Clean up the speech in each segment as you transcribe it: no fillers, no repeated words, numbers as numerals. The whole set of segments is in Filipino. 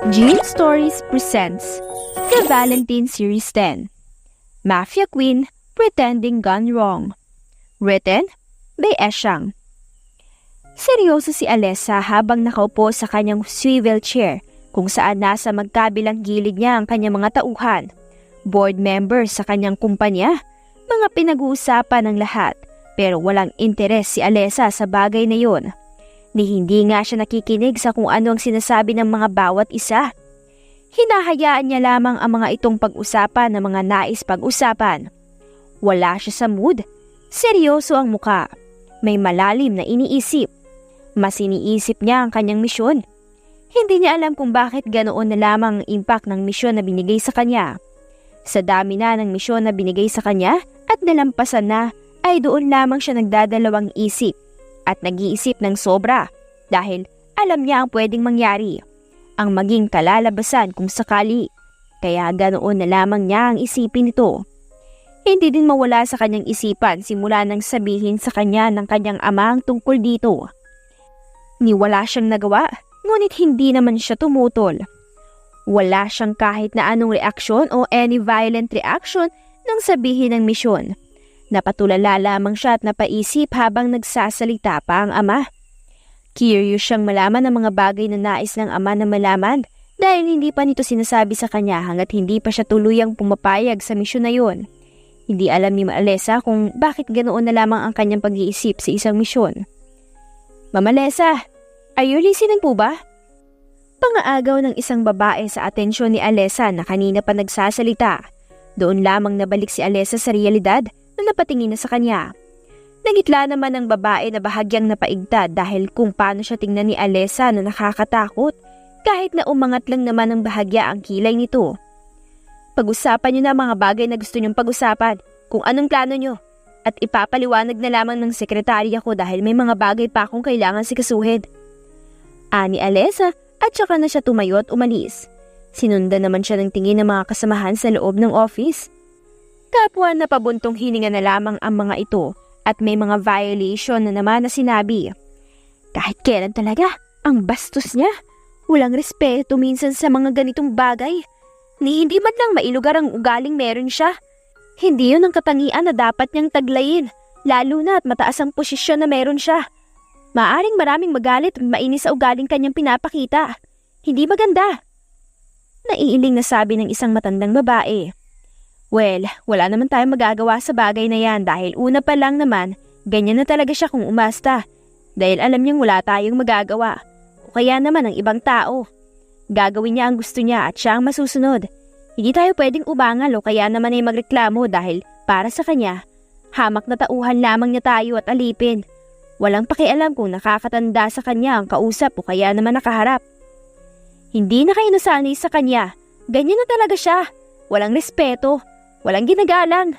Jean Stories presents The Valentine Series 10, Mafia Queen Pretending Gone Wrong. Written by Eshang. Seryoso si Alessa habang nakaupo sa kanyang swivel chair kung saan nasa magkabilang gilid niya ang kanyang mga tauhan, board members sa kanyang kumpanya, mga pinag-uusapan ng lahat, pero walang interes si Alessa sa bagay na yun. Ni hindi nga siya nakikinig sa kung ano ang sinasabi ng mga bawat isa. Hinahayaan niya lamang ang mga itong pag-usapan ng mga nais pag-usapan. Wala siya sa mood. Seryoso ang muka. May malalim na iniisip. Mas iniisip niya ang kanyang misyon. Hindi niya alam kung bakit ganoon na lamang ang impact ng misyon na binigay sa kanya. Sa dami na ng misyon na binigay sa kanya at nalampasan na, ay doon lamang siya nagdadalawang isip. At nag-iisip ng sobra dahil alam niya ang pwedeng mangyari, ang maging kalalabasan kung sakali. Kaya ganoon na lamang niya ang isipin nito. Hindi din mawala sa kanyang isipan simula nang sabihin sa kanya ng kanyang ama ang tungkol dito. Wala siyang nagawa, ngunit hindi naman siya tumutol. Wala siyang kahit na anong reaksyon o any violent reaction nang sabihin ng misyon. Napatulala lamang siya at napaisip habang nagsasalita pa ang ama. Curious siyang malaman ang mga bagay na nais ng ama na malaman dahil hindi pa nito sinasabi sa kanya hanggat hindi pa siya tuluyang pumapayag sa misyon na yun. Hindi alam ni Alessa kung bakit ganoon na lamang ang kanyang pag-iisip sa isang misyon. Mama Alessa, are you listening po ba? Pangaagaw ng isang babae sa atensyon ni Alessa na kanina pa nagsasalita. Doon lamang nabalik si Alessa sa realidad na napatingin na sa kanya. Nangitla naman ang babae na bahagyang napaigtad dahil kung paano siya tingnan ni Alessa na nakakatakot kahit na umangat lang naman ang bahagya ang kilay nito. Pag-usapan niyo na mga bagay na gusto niyong pag-usapan, kung anong plano niyo, at ipapaliwanag na lamang ng sekretarya ko dahil may mga bagay pa akong kailangan sikasuhin. Ani Alessa at saka na siya tumayo at umalis. Sinundan naman siya ng tingin ng mga kasamahan sa loob ng office. Kapwa na pabuntong hininga na lamang ang mga ito at may mga violation na naman na sinabi. Kahit kailan talaga, ang bastos niya. Walang respeto minsan sa mga ganitong bagay. Ni hindi man lang mailugar ang ugaling meron siya. Hindi yun ang katangian na dapat niyang taglayin, lalo na at mataas ang posisyon na meron siya. Maaring maraming magalit at mainis sa ugaling kanyang pinapakita. Hindi maganda. Naiiling na sabi ng isang matandang babae. Well, wala naman tayong magagawa sa bagay na yan dahil una pa lang naman, ganyan na talaga siya kung umasta. Dahil alam niyang wala tayong magagawa. O kaya naman ang ibang tao. Gagawin niya ang gusto niya at siya ang masusunod. Hindi tayo pwedeng ubangal o kaya naman ay magreklamo dahil para sa kanya, hamak na tauhan lamang niya tayo at alipin. Walang pakialam kung nakakatanda sa kanya ang kausap o kaya naman nakaharap. Hindi na kayo nasanay sa kanya. Ganyan na talaga siya. Walang respeto. Walang ginagalang.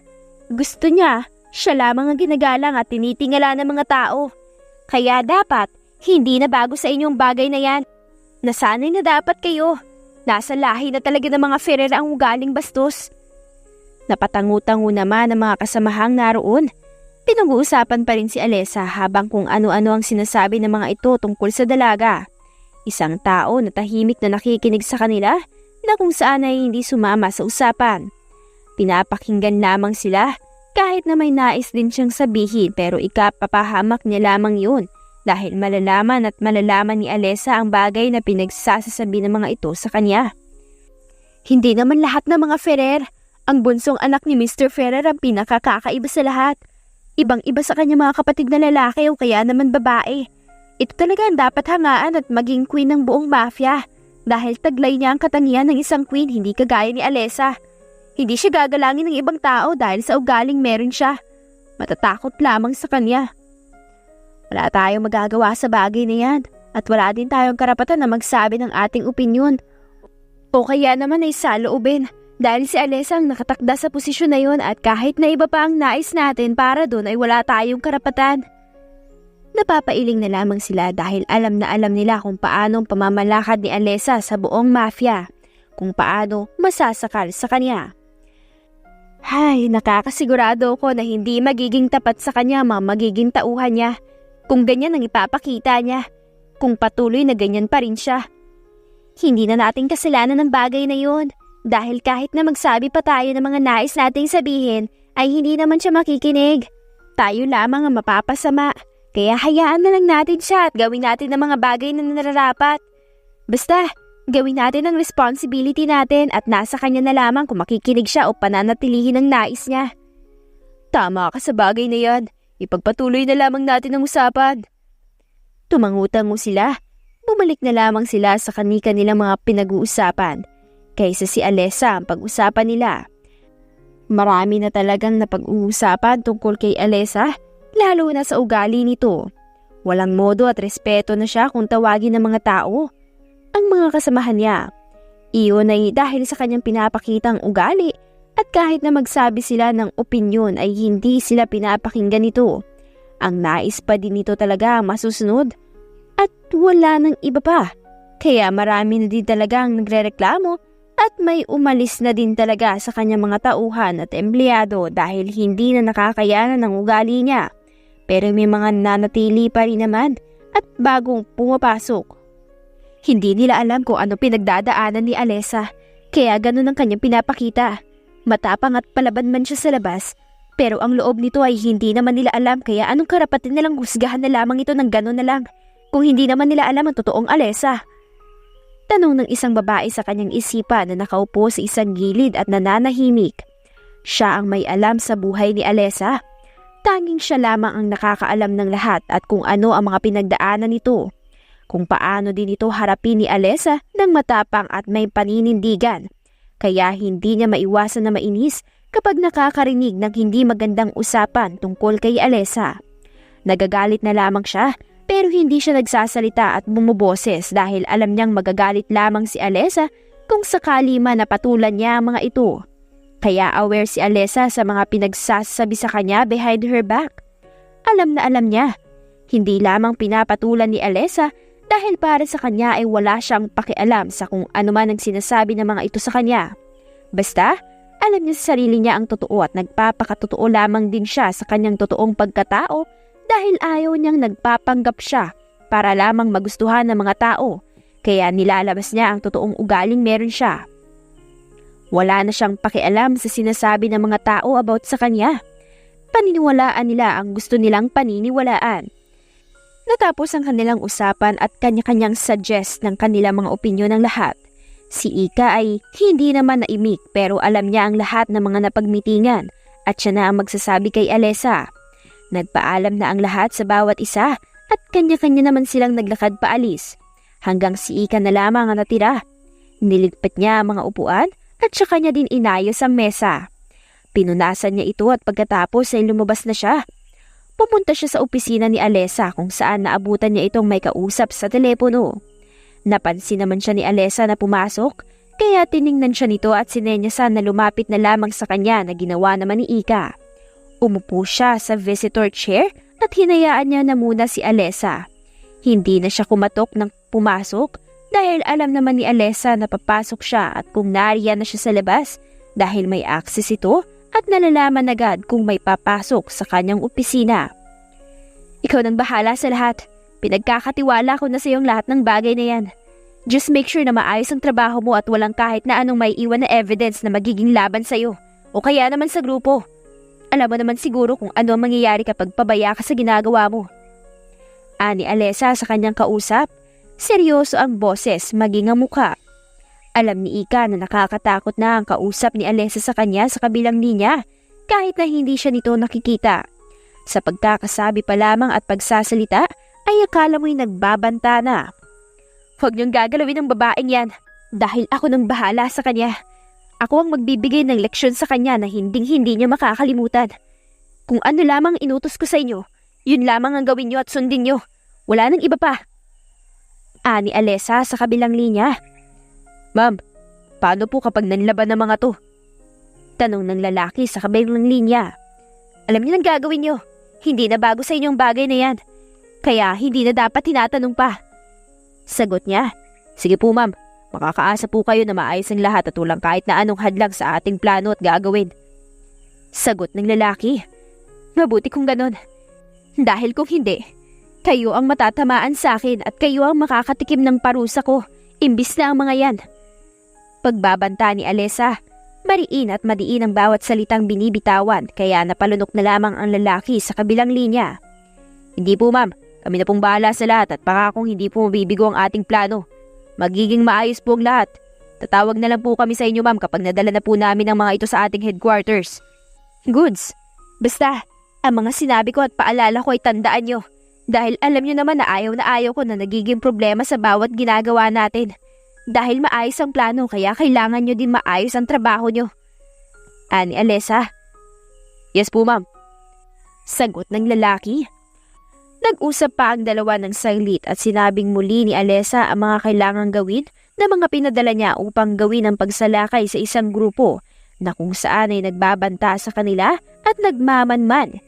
Gusto niya, siya lamang ang ginagalang at tinitingala ng mga tao. Kaya dapat, hindi na bago sa inyong bagay na yan. Nasanay na dapat kayo. Nasa lahi na talaga ng mga Ferrer ang ugaling bastos. Napatangu-tangu naman ang mga kasamahang naroon. Pinag-uusapan pa rin si Alessa habang kung ano-ano ang sinasabi ng mga ito tungkol sa dalaga. Isang tao na tahimik na nakikinig sa kanila na kung saan ay hindi sumama sa usapan. Pinapakinggan lamang sila kahit na may nais din siyang sabihin pero ikapapahamak niya lamang yun dahil malalaman at malalaman ni Alessa ang bagay na pinagsasasabi ng mga ito sa kanya. Hindi naman lahat ng mga Ferrer. Ang bunsong anak ni Mr. Ferrer ang pinakakaiba sa lahat. Ibang-iba sa kanya mga kapatid na lalaki o kaya naman babae. Ito talaga ang dapat hangaan at maging queen ng buong mafia dahil taglay niya ang katangian ng isang queen hindi kagaya ni Alessa. Hindi siya gagalangin ng ibang tao dahil sa ugaling meron siya. Matatakot lamang sa kanya. Wala tayong magagawa sa bagay na yan at wala din tayong karapatan na magsabi ng ating opinyon. O kaya naman ay saloobin dahil si Alessa ang nakatakda sa posisyon na yon at kahit na iba pa ang nais natin para doon ay wala tayong karapatan. Napapailing na lamang sila dahil alam na alam nila kung paano ang pamamalakad ni Alessa sa buong mafia, kung paano masasakal sa kanya. Hay, nakakasigurado ko na hindi magiging tapat sa kanya mga magiging tauhan niya kung ganyan ang ipapakita niya, kung patuloy na ganyan pa rin siya. Hindi na nating kasalanan ng bagay na yun. Dahil kahit na magsabi pa tayo ng mga nais nating sabihin, ay hindi naman siya makikinig. Tayo lamang ang mapapasama. Kaya hayaan na lang natin siya at gawin natin ang mga bagay na nararapat. Basta, gawin natin ang responsibility natin at nasa kanya na lamang kung makikinig siya o pananatilihin ang nais niya. Tama ka sa bagay na yan. Ipagpatuloy na lamang natin ang usapan. Tumangutang mo sila. Bumalik na lamang sila sa kanilang mga pinag-uusapan. Kaysa si Alessa ang pag-usapan nila. Marami na talagang napag-uusapan tungkol kay Alessa, lalo na sa ugali nito. Walang modo at respeto na siya kung tawagin ng mga tao. Ang mga kasamahan niya. Iyon ay dahil sa kanyang pinapakitang ugali at kahit na magsabi sila ng opinyon ay hindi sila pinapakinggan nito. Ang nais pa din nito talaga ang masusunod at wala nang iba pa. Kaya marami na din talagang nagrereklamo at may umalis na din talaga sa kanyang mga tauhan at empleyado dahil hindi na nakakayanan ng ugali niya. Pero may mga nanatili pa rin naman at bagong pumapasok. Hindi nila alam kung ano pinagdadaanan ni Alessa, kaya ganun ang kanyang pinapakita. Matapang at palaban man siya sa labas, pero ang loob nito ay hindi naman nila alam kaya anong karapatan nilang husgahan na lamang ito ng ganun na lang kung hindi naman nila alam ang totoong Alessa. Tanong ng isang babae sa kanyang isipan na nakaupo sa isang gilid at nananahimik. Siya ang may alam sa buhay ni Alessa. Tanging siya lamang ang nakakaalam ng lahat at kung ano ang mga pinagdaanan nito. Kung paano din ito harapin ni Alessa ng matapang at may paninindigan. Kaya hindi niya maiwasan na mainis kapag nakakarinig ng hindi magandang usapan tungkol kay Alessa. Nagagalit na lamang siya pero hindi siya nagsasalita at bumuboses dahil alam niyang magagalit lamang si Alessa kung sakali man napatulan niya ang mga ito. Kaya aware si Alessa sa mga pinagsasabi sa kanya behind her back. Alam na alam niya. Hindi lamang pinapatulan ni Alessa dahil para sa kanya ay wala siyang pakialam sa kung ano man ang sinasabi ng mga ito sa kanya. Basta, alam niya sa sarili niya ang totoo at nagpapakatotoo lamang din siya sa kanyang totoong pagkatao dahil ayaw niyang nagpapanggap siya para lamang magustuhan ng mga tao. Kaya nilalabas niya ang totoong ugaling meron siya. Wala na siyang pakialam sa sinasabi ng mga tao about sa kanya. Paniniwalaan nila ang gusto nilang paniniwalaan. Natapos ang kanilang usapan at kanya-kanyang suggest ng kanilang mga opinyon ng lahat. Si Ika ay hindi naman naimik pero alam niya ang lahat ng mga napagmitingan at siya na ang magsasabi kay Alessa. Nagpaalam na ang lahat sa bawat isa at kanya-kanya naman silang naglakad paalis. Hanggang si Ika na lamang ang natira. Niligpit niya ang mga upuan at siya kanya din inayos ang mesa. Pinunasan niya ito at pagkatapos ay lumabas na siya. Pumunta siya sa opisina ni Alessa kung saan naabutan niya itong may kausap sa telepono. Napansin naman siya ni Alessa na pumasok, kaya tiningnan siya nito at sinenyasan na lumapit na lamang sa kanya na ginawa naman ni Ika. Umupo siya sa visitor chair at hinayaan niya na muna si Alessa. Hindi na siya kumatok ng pumasok dahil alam naman ni Alessa na papasok siya at kung nariyan na siya sa labas dahil may access ito at nalalaman agad kung may papasok sa kanyang opisina. Ikaw nang bahala sa lahat. Pinagkakatiwala ko na sa iyong lahat ng bagay na yan. Just make sure na maayos ang trabaho mo at walang kahit na anong may iwan na evidence na magiging laban sa iyo o kaya naman sa grupo. Alam mo naman siguro kung ano ang mangyayari kapag pabaya ka sa ginagawa mo. Ani Alessa sa kanyang kausap, seryoso ang boses maging ang mukha. Alam ni Ika na nakakatakot na ang kausap ni Alessa sa kanya sa kabilang linya kahit na hindi siya nito nakikita. Sa pagkakasabi pa lamang at pagsasalita ay akala mo'y nagbabanta na. Huwag niyong gagalawin ng babaeng yan dahil ako nang bahala sa kanya. Ako ang magbibigay ng leksyon sa kanya na hinding-hindi niya makakalimutan. Kung ano lamang inutos ko sa inyo, yun lamang ang gawin niyo at sundin niyo. Wala nang iba pa. Ani Alessa sa kabilang linya. Ma'am, paano po kapag nanlaban ng mga to? Tanong ng lalaki sa kabilang linya. Alam niyo ang gagawin niyo. Hindi na bago sa inyong bagay na yan. Kaya hindi na dapat tinatanong pa. Sagot niya. Sige po ma'am, makakaasa po kayo na maayos ang lahat at walang kahit na anong hadlang sa ating plano at gagawin. Sagot ng lalaki. Mabuti kung ganon. Dahil kung hindi, kayo ang matatamaan sa akin at kayo ang makakatikim ng parusa ko. Imbis na ang mga yan. Pagbabanta ni Alesa, mariin at madiin ang bawat salitang binibitawan kaya napalunok na lamang ang lalaki sa kabilang linya. Hindi po ma'am, kami na pong bahala sa lahat at pangakong hindi po mabibigo ang ating plano. Magiging maayos po ang lahat. Tatawag na lang po kami sa inyo ma'am kapag nadala na po namin ang mga ito sa ating headquarters. Goods. Basta, ang mga sinabi ko at paalala ko ay tandaan nyo. Dahil alam nyo naman na ayaw ko na nagiging problema sa bawat ginagawa natin. Dahil maayos ang plano kaya kailangan nyo din maayos ang trabaho nyo. Ani Alesa? Yes po ma'am. Sagot ng lalaki. Nag-usap pa ang dalawa ng saglit at sinabing muli ni Alesa ang mga kailangang gawin na mga pinadala niya upang gawin ang pagsalakay sa isang grupo na kung saan ay nagbabanta sa kanila at nagmamanman.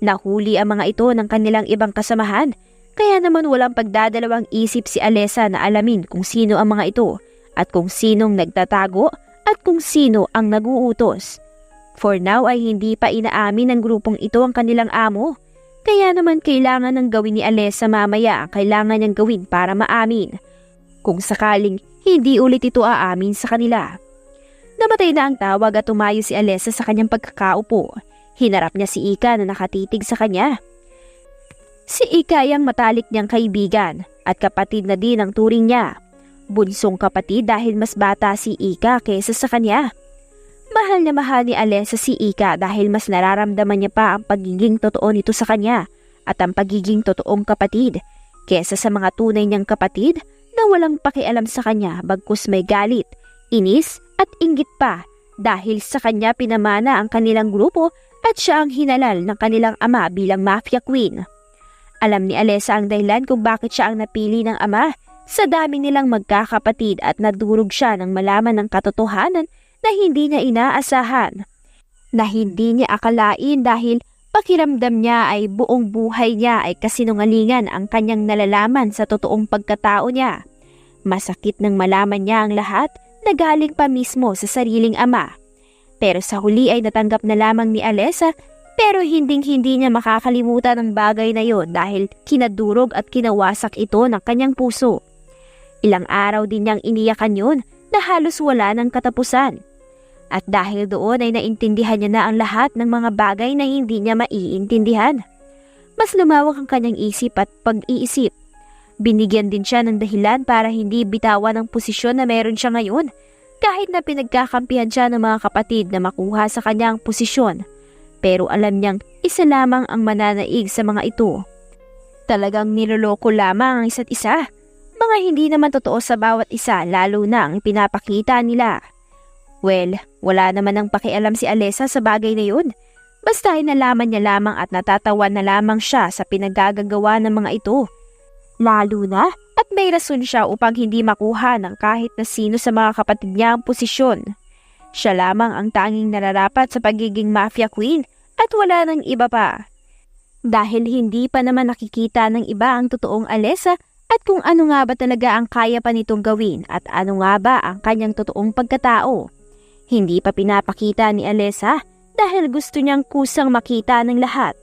Nahuli ang mga ito ng kanilang ibang kasamahan, kaya naman walang pagdadalawang isip si Alesa na alamin kung sino ang mga ito at kung sinong nagtatago at kung sino ang naguutos. For now ay hindi pa inaamin ng grupong ito ang kanilang amo, kaya naman kailangan ng gawin ni Alesa mamaya ang kailangan niyang gawin para maamin. Kung sakaling hindi ulit ito aamin sa kanila. Namatay na ang tawag at tumayo si Alesa sa kanyang pagkakaupo. Hinarap niya si Ika na nakatitig sa kanya. Si Ika ay ang matalik niyang kaibigan at kapatid na din ang turing niya. Bunsong kapatid dahil mas bata si Ika kaysa sa kanya. Mahal na mahal ni Alesa si Ika dahil mas nararamdaman niya pa ang pagiging totoo nito sa kanya at ang pagiging totoong kapatid kaysa sa mga tunay niyang kapatid na walang pakialam sa kanya bagkus may galit, inis at inggit pa dahil sa kanya pinamana ang kanilang grupo at siya ang hinalal ng kanilang ama bilang Mafia Queen. Alam ni Alesa ang dahilan kung bakit siya ang napili ng ama sa dami nilang magkakapatid at nadurog siya nang malaman ng katotohanan na hindi niya inaasahan. Na hindi niya akalain dahil pakiramdam niya ay buong buhay niya ay kasinungalingan ang kanyang nalalaman sa totoong pagkatao niya. Masakit nang malaman niya ang lahat na galing pa mismo sa sariling ama. Pero sa huli ay natanggap na lamang ni Alesa pero hinding-hindi niya makakalimutan ang bagay na yon dahil kinadurog at kinawasak ito ng kanyang puso. Ilang araw din niyang iniyakan yun na halos wala ng katapusan. At dahil doon ay naintindihan niya na ang lahat ng mga bagay na hindi niya maiintindihan. Mas lumawak ang kanyang isip at pag-iisip. Binigyan din siya ng dahilan para hindi bitawan ang posisyon na meron siya ngayon. Kahit na pinagkakampihan siya ng mga kapatid na makuha sa kanyang posisyon. Pero alam niyang isa lamang ang mananaig sa mga ito. Talagang niloloko lamang ang isa't isa. Mga hindi naman totoo sa bawat isa lalo na ang pinapakita nila. Well, wala naman ang pakialam si Alesa sa bagay na yun. Basta ay nalaman niya lamang at natatawa na lamang siya sa pinagagagawa ng mga ito. Lalo na at may rason siya upang hindi makuha ng kahit na sino sa mga kapatid niya ang posisyon. Siya lamang ang tanging nararapat sa pagiging Mafia Queen at wala nang iba pa. Dahil hindi pa naman nakikita ng iba ang totoong Alesa at kung ano nga ba talaga ang kaya pa nitong gawin at ano nga ba ang kanyang totoong pagkatao. Hindi pa pinapakita ni Alesa dahil gusto niyang kusang makita ng lahat.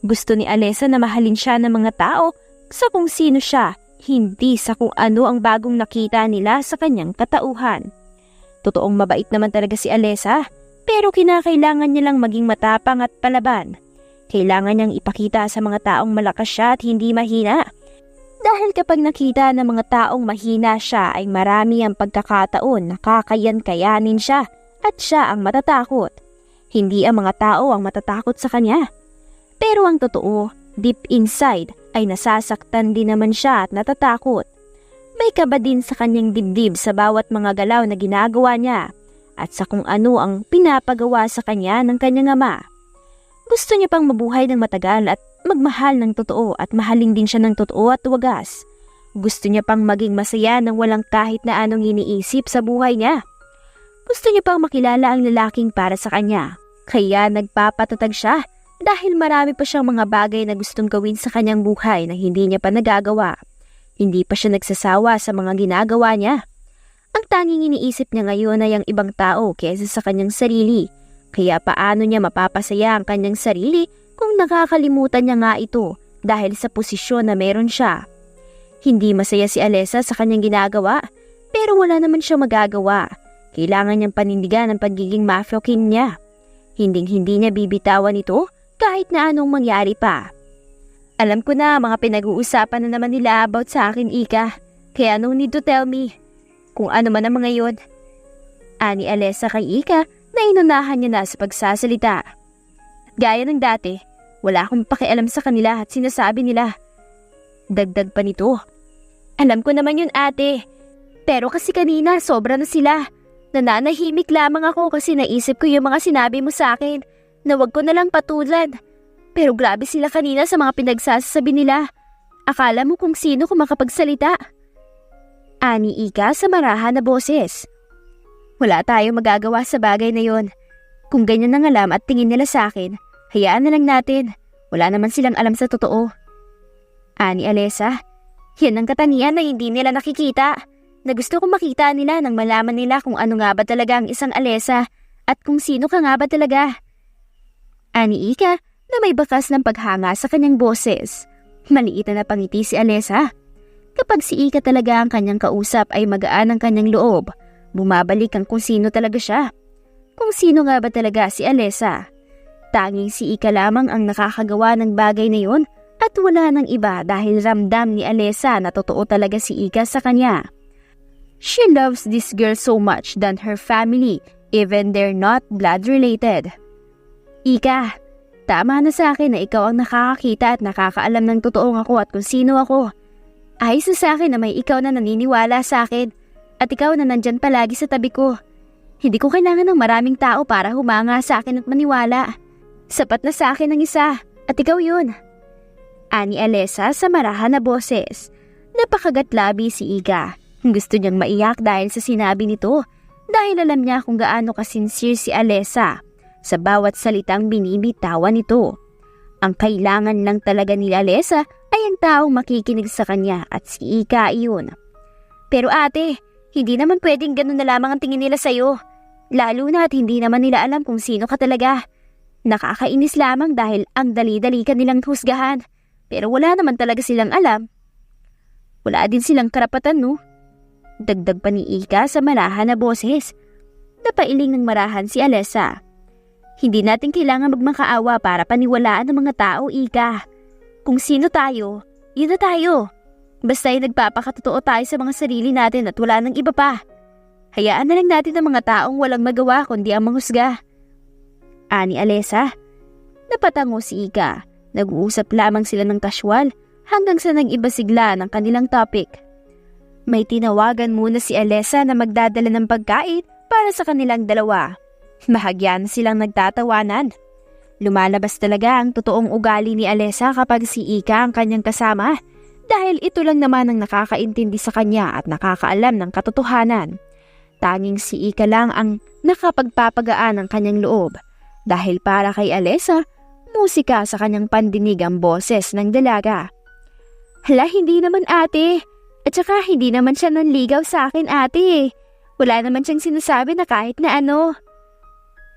Gusto ni Alesa na mahalin siya ng mga tao sa kung sino siya, hindi sa kung ano ang bagong nakita nila sa kanyang katauhan. Totoong mabait naman talaga si Alesa, pero kinakailangan niya lang maging matapang at palaban. Kailangan niyang ipakita sa mga taong malakas siya at hindi mahina. Dahil kapag nakita ng mga taong mahina siya ay marami ang pagkakataon na kakayan-kayanin siya at siya ang matatakot. Hindi ang mga tao ang matatakot sa kanya. Pero ang totoo, deep inside ay nasasaktan din naman siya at natatakot. May kaba din sa kanyang dibdib sa bawat mga galaw na ginagawa niya at sa kung ano ang pinapagawa sa kanya ng kanyang ama. Gusto niya pang mabuhay ng matagal at magmahal ng totoo at mahalin din siya ng totoo at wagas. Gusto niya pang maging masaya nang walang kahit na anong iniisip sa buhay niya. Gusto niya pang makilala ang lalaking para sa kanya. Kaya nagpapatatag siya dahil marami pa siyang mga bagay na gustong gawin sa kanyang buhay na hindi niya pa nagagawa. Hindi pa siya nagsasawa sa mga ginagawa niya. Ang tanging iniisip niya ngayon ay ang ibang tao kaysa sa kanyang sarili. Kaya paano niya mapapasaya ang kanyang sarili kung nakakalimutan niya nga ito dahil sa posisyon na meron siya. Hindi masaya si Alesa sa kanyang ginagawa Pero wala naman siya magagawa. Kailangan niyang panindigan ang pagiging mafia king niya. Hinding-hindi niya bibitawan ito kahit na anong mangyari pa. Alam ko na mga pinag-uusapan na naman nila about sa akin, Ika. Kaya no need to tell me kung ano man ang mga yun. Ani Alessa kay Ika na inunahan niya na sa pagsasalita. Gaya ng dati, wala akong pakialam sa kanila at sinasabi nila. Dagdag pa nito. Alam ko naman yun, ate. Pero kasi kanina sobra na sila. Nananahimik lamang ako kasi naisip ko yung mga sinabi mo sa akin na wag ko na lang patulan. Pero grabe sila kanina sa mga pinagsasabi nila. Akala mo kung sino kung makapagsalita. Ani Ika sa marahan na boses. Wala tayong magagawa sa bagay na yon. Kung ganyan ang alam at tingin nila sa akin, hayaan na lang natin. Wala naman silang alam sa totoo. Ani Alessa, yan ang katangian na hindi nila nakikita. Na gusto kong makita nila nang malaman nila kung ano nga ba talaga ang isang Alessa at kung sino ka nga ba talaga. Ani Ika na may bakas ng paghanga sa kanyang boses. Maliit na napangiti si Alessa. Kapag si Ika talaga ang kanyang kausap ay magaan ang kanyang loob. Bumabalik ang kung sino talaga siya. Kung sino nga ba talaga si Alessa. Tanging si Ika lamang ang nakakagawa ng bagay na yun at wala nang iba dahil ramdam ni Alessa na totoo talaga si Ika sa kanya. She loves this girl so much than her family, even they're not blood-related. Ika, tama na sa akin na ikaw ang nakakakita at nakakaalam ng totoong ako at kung sino ako. Ayos na sa akin na may ikaw na naniniwala sa akin at ikaw na nandyan palagi sa tabi ko. Hindi ko kailangan ng maraming tao para humanga sa akin at maniwala. Sapat na sa akin ang isa at ikaw yun. Ani Alessa sa marahan na boses. Napakagatlabi si Ika. Gusto niyang maiyak dahil sa sinabi nito dahil alam niya kung gaano kasincere si Alessa sa bawat salitang binibitawan nito. Ang kailangan lang talaga ni Alessa ay ang taong makikinig sa kanya at si Ika iyon. Pero ate, hindi naman pwedeng ganun na lamang ang tingin nila sa'yo. Lalo na at hindi naman nila alam kung sino ka talaga. Nakakainis lamang dahil ang dali-dali ka nilang husgahan. Pero wala naman talaga silang alam. Wala din silang karapatan, no? Dagdag pa ni Ika sa marahan na boses. Napailing ng marahan si Alessa. Hindi natin kailangan magmakaawa para paniwalaan ng mga tao, Ika. Kung sino tayo, yun na tayo. Basta ay nagpapakatotoo tayo sa mga sarili natin at wala nang iba pa. Hayaan na lang natin ang mga taong walang magawa kundi ang manghusga. Ani Alessa. Napatango si Ika. Nag-uusap lamang sila ng kasyual hanggang sa nag-iba sigla ng kanilang topic. May tinawagan muna si Alessa na magdadala ng pagkain para sa kanilang dalawa. Mahagyan silang nagtatawanan. Lumalabas talaga ang totoong ugali ni Alessa kapag si Ika ang kanyang kasama dahil ito lang naman ang nakakaintindi sa kanya at nakakaalam ng katotohanan. Tanging si Ika lang ang nakapagpapagaan ng kanyang loob dahil para kay Alessa, musika sa kanyang pandinig ang boses ng dalaga. Hala, hindi naman ate. At saka hindi naman siya nanligaw sa akin ate. Wala naman siyang sinasabi na kahit na ano.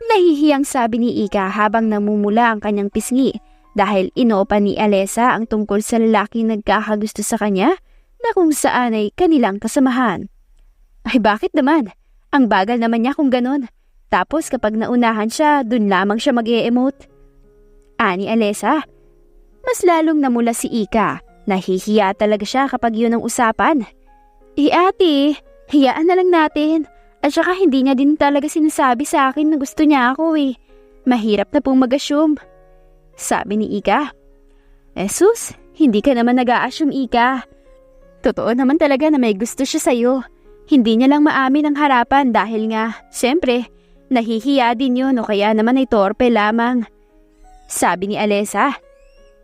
Nahihiyang sabi ni Ika habang namumula ang kanyang pisngi dahil inopa ni Alessa ang tungkol sa lalaking nagkakagusto sa kanya na kung saan ay kanilang kasamahan. Ay bakit naman? Ang bagal naman niya kung ganon. Tapos kapag naunahan siya, dun lamang siya mag-e-emote. Ani Alessa. Mas lalong namula si Ika. Nahihiya talaga siya kapag yun ang usapan. Ate, hiyaan na lang natin. At saka hindi niya din talaga sinasabi sa akin na gusto niya ako Mahirap na pong mag-assume. Sabi ni Ika. Sus, hindi ka naman nag-a-assume, Ika. Totoo naman talaga na may gusto siya sa'yo. Hindi niya lang maamin ang harapan dahil nga, siyempre, nahihiya din yun o kaya naman ay torpe lamang. Sabi ni Alessa.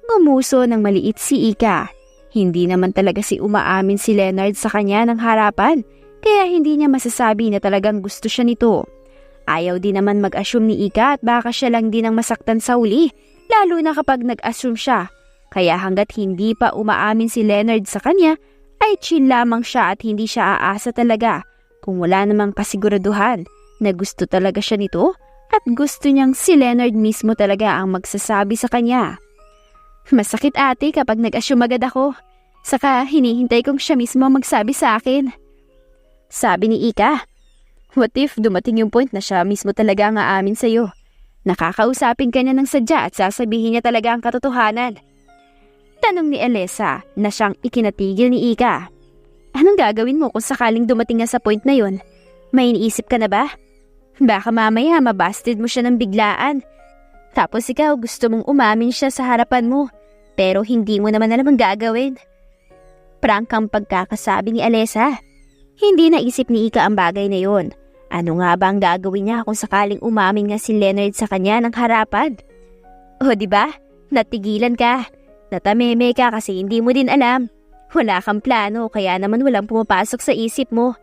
Ngumuso ng maliit si Ika. Hindi naman talaga umaamin si Leonard sa kanya ng harapan, kaya hindi niya masasabi na talagang gusto siya nito. Ayaw din naman mag-assume ni Ika at baka siya lang din ang masaktan sa uli, lalo na kapag nag-assume siya. Kaya hanggat hindi pa umaamin si Leonard sa kanya, ay chill lamang siya at hindi siya aasa talaga kung wala namang kasiguraduhan na gusto talaga siya nito at gusto niyang si Leonard mismo talaga ang magsasabi sa kanya. Masakit ate kapag nag-assume agad ako. Saka hinihintay kong siya mismo magsabi sa akin. Sabi ni Ika. What if dumating yung point na siya mismo talaga ang aamin sa'yo? Nakakausapin ka niya ng sadya at sasabihin niya talaga ang katotohanan. Tanong ni Alessa na siyang ikinatigil ni Ika. Anong gagawin mo kung sakaling dumating nga sa point na yon? May iniisip ka na ba? Baka mamaya mabasted mo siya ng biglaan. Tapos ikaw gusto mong umamin siya sa harapan mo, pero hindi mo naman alam ang gagawin. Prank ang pagkakasabi ni Alessa. Hindi naisip ni Ika ang bagay na yon. Ano nga ba ang gagawin niya kung sakaling umamin nga si Leonard sa kanya ng harapan? O diba? Natigilan ka. Natameme ka kasi hindi mo din alam. Wala kang plano kaya naman walang pumapasok sa isip mo.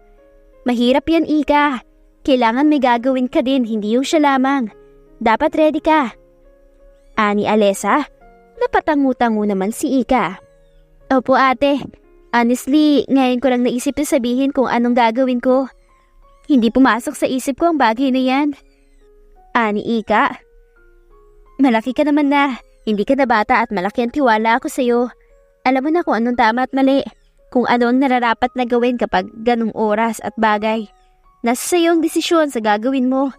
Mahirap yan, Ika. Kailangan may gagawin ka din, hindi yung siya lamang. Dapat ready ka. Ani Alessa, napatangu-tangu naman si Ika. Opo ate, honestly, ngayon ko lang naisip na sabihin kung anong gagawin ko. Hindi pumasok sa isip ko ang bagay na yan. Ani Ika, malaki ka naman na. Hindi ka na bata at malaki ang tiwala ako sa'yo. Alam mo na kung anong tama at mali. Kung ano ang nararapat na gawin kapag ganong oras at bagay. Nasa sa'yo ang desisyon sa gagawin mo.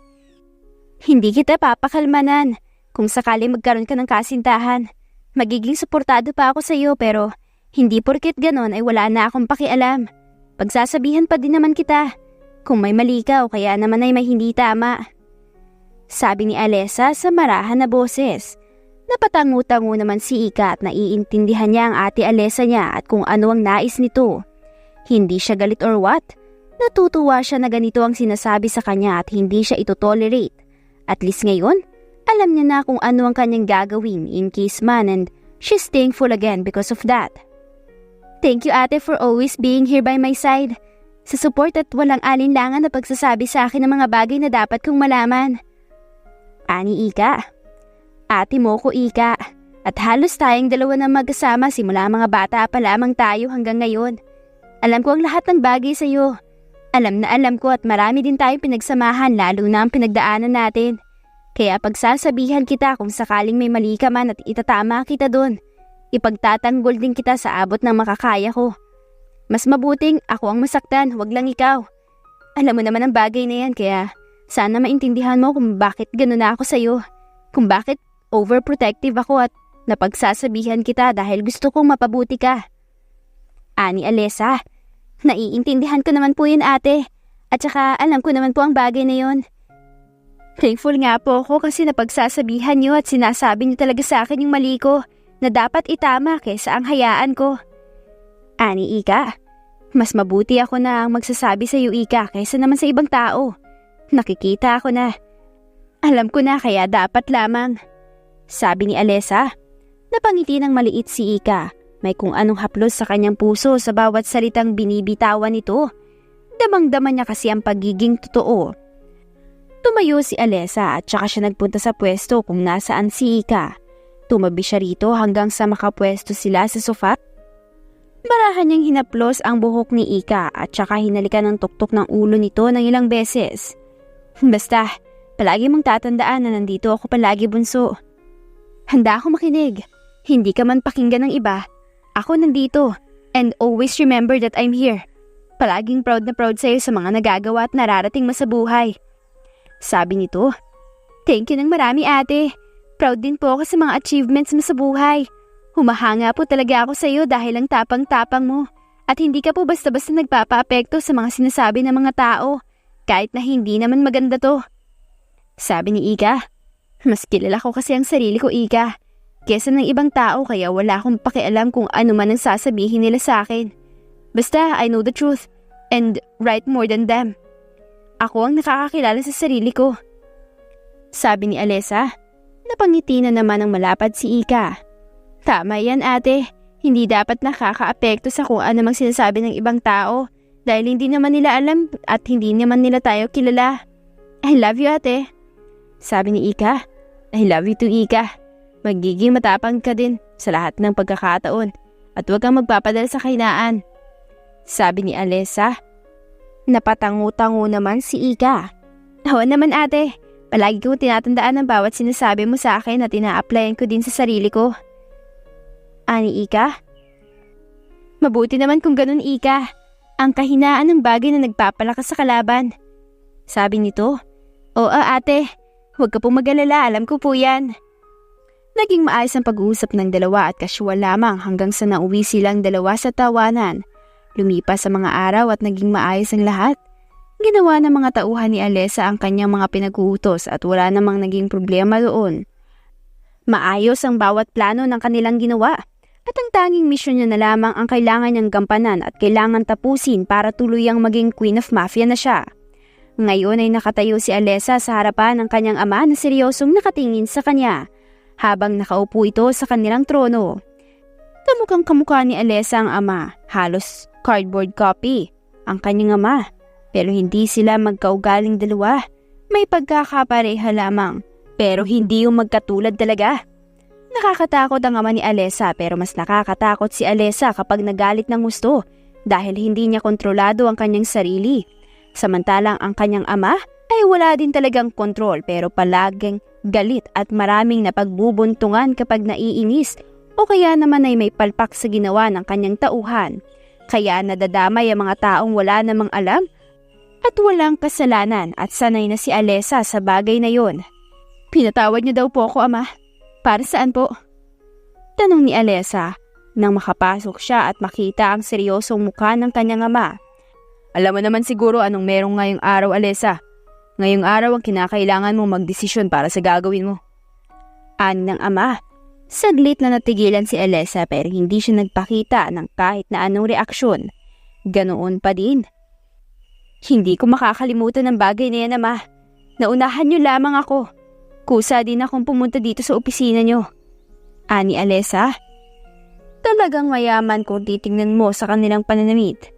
Hindi kita papakalmanan. Kung sakali magkaroon ka ng kasintahan, magiging suportado pa ako sa'yo pero hindi porket ganon ay wala na akong pakialam. Pagsasabihan pa din naman kita. Kung may mali ka o kaya naman ay may hindi tama. Sabi ni Alessa sa marahan na boses. Napatangu-tangu naman si Ika at naiintindihan niya ang ate Alessa niya at kung ano ang nais nito. Hindi siya galit or what? Natutuwa siya na ganito ang sinasabi sa kanya at hindi siya ito tolerate. At least ngayon, alam niya na kung ano ang kanyang gagawin in case man and she's thankful again because of that. Thank you ate for always being here by my side. Sa support at walang alinlangan na pagsasabi sa akin ng mga bagay na dapat kong malaman. Ani Ika. Ate mo ko Ika. At halos tayong dalawa na magkasama simula mga bata pa lamang tayo hanggang ngayon. Alam ko ang lahat ng bagay sa iyo. Alam na alam ko at marami din tayong pinagsamahan lalo na ang pinagdaanan natin. Kaya pagsasabihan kita kung sakaling may mali ka man at itatama kita doon. Ipagtatanggol din kita sa abot ng makakaya ko. Mas mabuting ako ang masaktan, wag lang ikaw. Alam mo naman ang bagay na yan kaya sana maintindihan mo kung bakit gano'n na ako sa'yo. Kung bakit overprotective ako at napagsasabihan kita dahil gusto kong mapabuti ka. Ani Alessa, naiintindihan ko naman po yun ate. At saka alam ko naman po ang bagay na yun. Thankful nga po ako kasi napagsasabihan niyo at sinasabi niyo talaga sa akin yung mali ko na dapat itama kaysa ang hayaan ko. Ani Ika, mas mabuti ako na ang magsasabi sa iyo Ika kaysa naman sa ibang tao. Nakikita ako na. Alam ko na kaya dapat lamang. Sabi ni Alessa, napangiti ng maliit si Ika. May kung anong haplos sa kanyang puso sa bawat salitang binibitawan nito. Damang-dama niya kasi ang pagiging totoo. Tumayo si Alessa at saka siya nagpunta sa pwesto kung nasaan si Ika. Tumabi siya rito hanggang sa makapwesto sila sa sofa. Marahan niyang hinaplos ang buhok ni Ika at saka hinalikan ng tuktok ng ulo nito ng ilang beses. Basta, palagi mong tatandaan na nandito ako palagi bunso. Handa ako makinig. Hindi ka man pakinggan ng iba. Ako nandito. And always remember that I'm here. Palaging proud na proud sa'yo sa mga nagagawa at nararating mo sa buhay. Sabi nito, thank you ng marami ate. Proud din po ako sa mga achievements mo sa buhay. Humahanga po talaga ako sa'yo dahil ang tapang-tapang mo. At hindi ka po basta-basta nagpapa-apekto sa mga sinasabi ng mga tao. Kahit na hindi naman maganda to. Sabi ni Ika, mas kilala ko kasi ang sarili ko Ika. Kesa ng ibang tao kaya wala akong pakialam kung ano man ang sasabihin nila sa akin. Basta I know the truth and right more than them. Ako ang nakakakilala sa sarili ko. Sabi ni Alessa, napangiti na naman ang malapad si Ika. Tama yan ate, hindi dapat nakakaapekto sa kung ano mang sinasabi ng ibang tao dahil hindi naman nila alam at hindi naman nila tayo kilala. I love you ate. Sabi ni Ika, I love you too Ika. Magiging matapang ka din sa lahat ng pagkakataon at huwag kang magpapadala sa kahinaan. Sabi ni Alessa. Napatangu-tangu naman si Ika. Oo naman ate, palagi ko tinatandaan ang bawat sinasabi mo sa akin at ina-applyan ko din sa sarili ko. Ani Ika? Mabuti naman kung ganun Ika. Ang kahinaan ng bagay na nagpapalakas sa kalaban. Sabi nito, "Oo ate, huwag ka pong mag-alala, alam ko po yan." Naging maayos ang pag-uusap ng dalawa at kasyual lamang hanggang sa nauwi silang dalawa sa tawanan. Lumipas sa mga araw at naging maayos ang lahat. Ginawa ng mga tauhan ni Alessa ang kanyang mga pinag-uutos at wala namang naging problema doon. Maayos ang bawat plano ng kanilang ginawa at ang tanging misyon niya na lamang ang kailangan niyang gampanan at kailangan tapusin para tuluyang maging Queen of Mafia na siya. Ngayon ay nakatayo si Alessa sa harapan ng kanyang ama na seryosong nakatingin sa kanya habang nakaupo ito sa kanilang trono. Kamukhang kamukha ni Alessa ang ama, halos cardboard copy ang kanyang ama, pero hindi sila magkaugaling dalawa. May pagkakapareha lamang, pero hindi yung magkatulad talaga. Nakakatakot ang ama ni Alessa pero mas nakakatakot si Alessa kapag nagalit ng gusto dahil hindi niya kontrolado ang kanyang sarili. Samantalang ang kanyang ama ay wala din talagang kontrol pero palaging galit at maraming napagbubuntungan kapag naiinis o kaya naman ay may palpak sa ginawa ng kanyang tauhan. Kaya nadadamay ang mga taong wala namang alam at walang kasalanan at sanay na si Alessa sa bagay na yon. "Pinatawad niyo daw po ako, ama. Para saan po?" Tanong ni Alessa nang makapasok siya at makita ang seryosong mukha ng kanyang ama. "Alam mo naman siguro anong merong ngayong araw, Alessa. Ngayong araw ang kinakailangan mong magdesisyon para sa gagawin mo." Ani ng ama. Saglit na natigilan si Alessa pero hindi siya nagpakita ng kahit na anong reaksyon. Ganoon pa din. "Hindi ko makakalimutan ng bagay na yan, ama. Naunahan niyo lamang ako. Kusa din akong pumunta dito sa opisina niyo." Ani Alessa. "Talagang mayaman kung titingnan mo sa kanilang pananamit.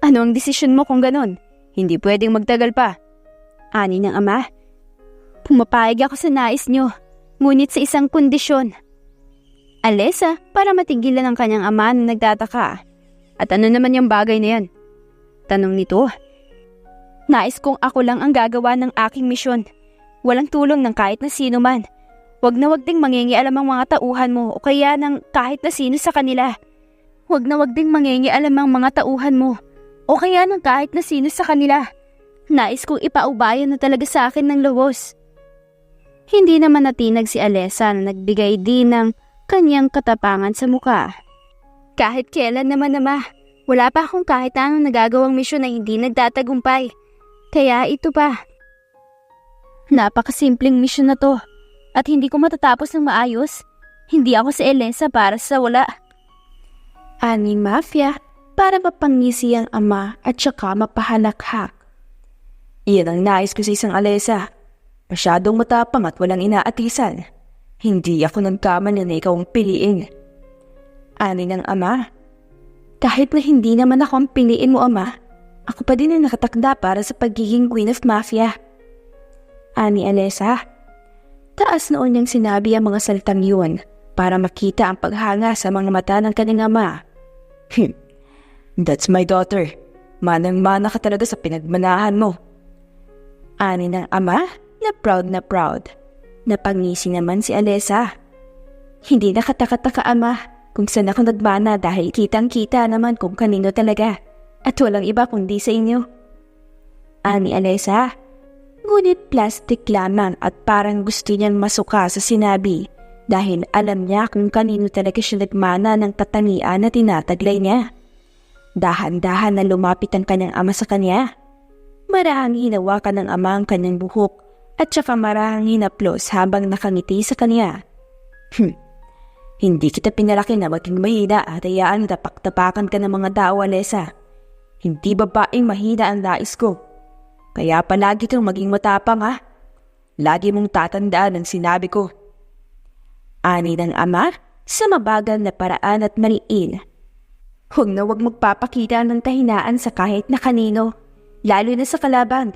Ano ang desisyon mo kung ganon? Hindi pwedeng magtagal pa." Ani ng ama. "Pumapayag ako sa nais niyo, ngunit sa isang kondisyon." Alessa para matigilan ang kanyang ama na nagtataka. "At ano naman yung bagay na yan?" Tanong nito. "Nais kong ako lang ang gagawa ng aking misyon. Walang tulong ng kahit na sino man. Huwag na wag ding mangingialam ang mga tauhan mo o kaya ng kahit na sino sa kanila. Huwag na wag ding mangingialam ang mga tauhan mo o kaya ng kahit na sino sa kanila. Nais kong ipaubayan na talaga sa akin ng lubos." Hindi naman natinag si Alessa na nagbigay din ng kanyang katapangan sa muka. "Kahit kailan naman, ama, wala pa akong kahit anong nagagawang misyon na hindi nagtatagumpay. Kaya ito pa. Napakasimpleng misyon na to at hindi ko matatapos ng maayos. Hindi ako si Alessa para sa wala." Ani Mafia para mapangisi ang ama at saka mapahalakhak. "Iyan ang nais ko sa isang Alessa. Masyadong matapang at walang inaatisan. Hindi ako nagkamali na ikaw ang piliin." Ani ng ama. "Kahit na hindi naman ako ang piliin mo, ama, ako pa din ang nakatakda para sa pagiging Queen of Mafia." Ani Alessa. Taas noon niyang sinabi ang mga salitang yun para makita ang paghanga sa mga mata ng kanyang ama. "That's my daughter. Manang-mana ka talaga sa pinagmanahan mo." Ani ng ama na proud na proud. Napangisi naman si Alessa. "Hindi nakataka-taka, ama, kung saan ako nagmana dahil kitang-kita naman kung kanino talaga at walang iba kundi sa inyo." Ani Alessa. Ngunit plastic lamang at parang gusto niyang masuka sa sinabi dahil alam niya kung kanino talaga siya nagmana ng katangian na tinataglay niya. Dahan-dahan na lumapit ang kanyang ama sa kanya. Marahang hinawakan ng ama ang kanyang buhok at saka marahang hinaplos habang nakangiti sa kanya. "Hindi kita pinalaki na maging mahina at hayaan tapak-tapakan ka ng mga tao, Alessa. Hindi babaeng mahina ang nais ko. Kaya palagi kang maging matapang, ha? Lagi mong tatandaan ang sinabi ko." Ani ng ama sa mabagal na paraan at mariin. "Huwag na huwag magpapakita ng kahinaan sa kahit na kanino, lalo na sa kalaban.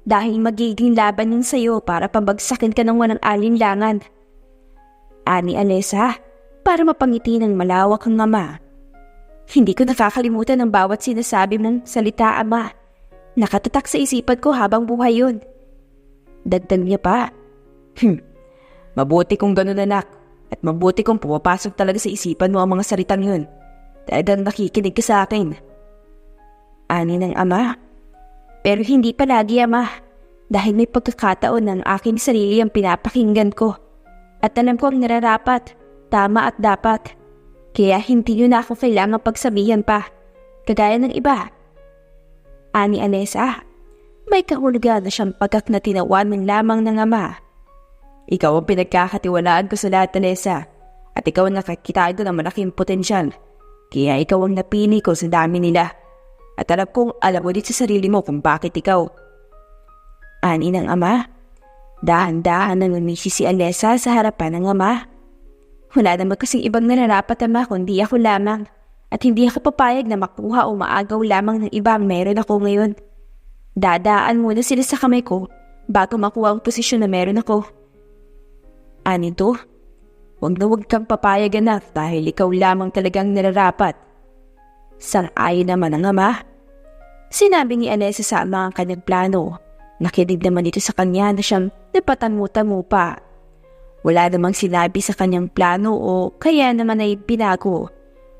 Dahil magiging laban yun sa'yo para pabagsakin ka ng walang alinlangan." Ani Alessa para mapangiti ng malawak ang ama. "Hindi ko nakakalimutan ang bawat sinasabi mong salita, ama. Nakatatak sa isipan ko habang buhay yun." Dagdag niya pa. "Mabuti kung ganun, anak, at mabuti kung pumapasok talaga sa isipan mo ang mga salitang yun. Talagang nakikinig ka sa akin." Ani ng ama. Pero hindi palagi, ama. Dahil may pagkakataon ng aking sarili ang pinapakinggan ko. At alam ko ang nararapat, tama at dapat. Kaya hindi nyo na ako kailangang pagsabihan pa. Kagaya ng iba. Ani Alessa. May kahulugan na siyang pagkak na tinawanan lamang ng ama. Ikaw ang pinagkakatiwalaan ko sa lahat, Alessa. At ikaw ang nakakitaan ko ng malaking potensyal. Kaya ikaw ang napili ko sa dami nila. At alam kong alam mo din sa sarili mo kung bakit ikaw. Ani ng ama. Dahan-dahan na numisi si Alessa sa harapan ng ama. Wala naman kasing ibang nararapat, ama, kundi ako lamang. At hindi ako papayag na makuha o maagaw lamang ng iba ang meron ako ngayon. Dadaan muna sila sa kamay ko bago makuha ang posisyon na meron ako. Ani to? Huwag na huwag kang papayag, anak, dahil ikaw lamang talagang nararapat. Sang-ayon naman ang ama. Sinabi ni Alessa sa ama ang kanyang plano. Nakinig naman ito sa kanya na siyang napatamu-tamu pa. Wala namang sinabi sa kanyang plano o kaya naman ay binago.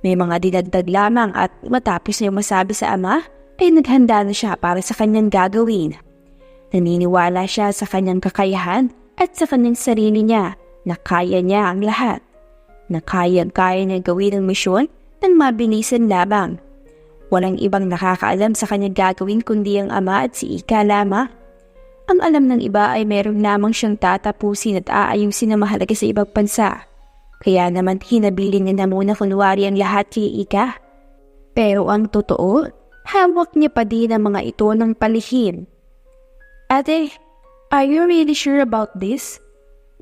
May mga dinagdag lamang at matapos niya masabi sa ama ay naghanda na siya para sa kanyang gagawin. Naniniwala siya sa kanyang kakayahan at sa kanyang sarili niya na kaya niya ang lahat. Na kayang-kaya niya gawin ang misyon ng mabilisan lamang. Walang ibang nakakaalam sa kanyang gagawin kundi ang ama at si Ika lamang. Ang alam ng iba ay meron lamang siyang tatapusin at aayusin na mahalaga sa ibang bansa. Kaya naman hinabilin niya na muna kunwari ang lahat kay Ika. Pero ang totoo, hawak niya pa din ang mga ito ng palihim. Ate, are you really sure about this?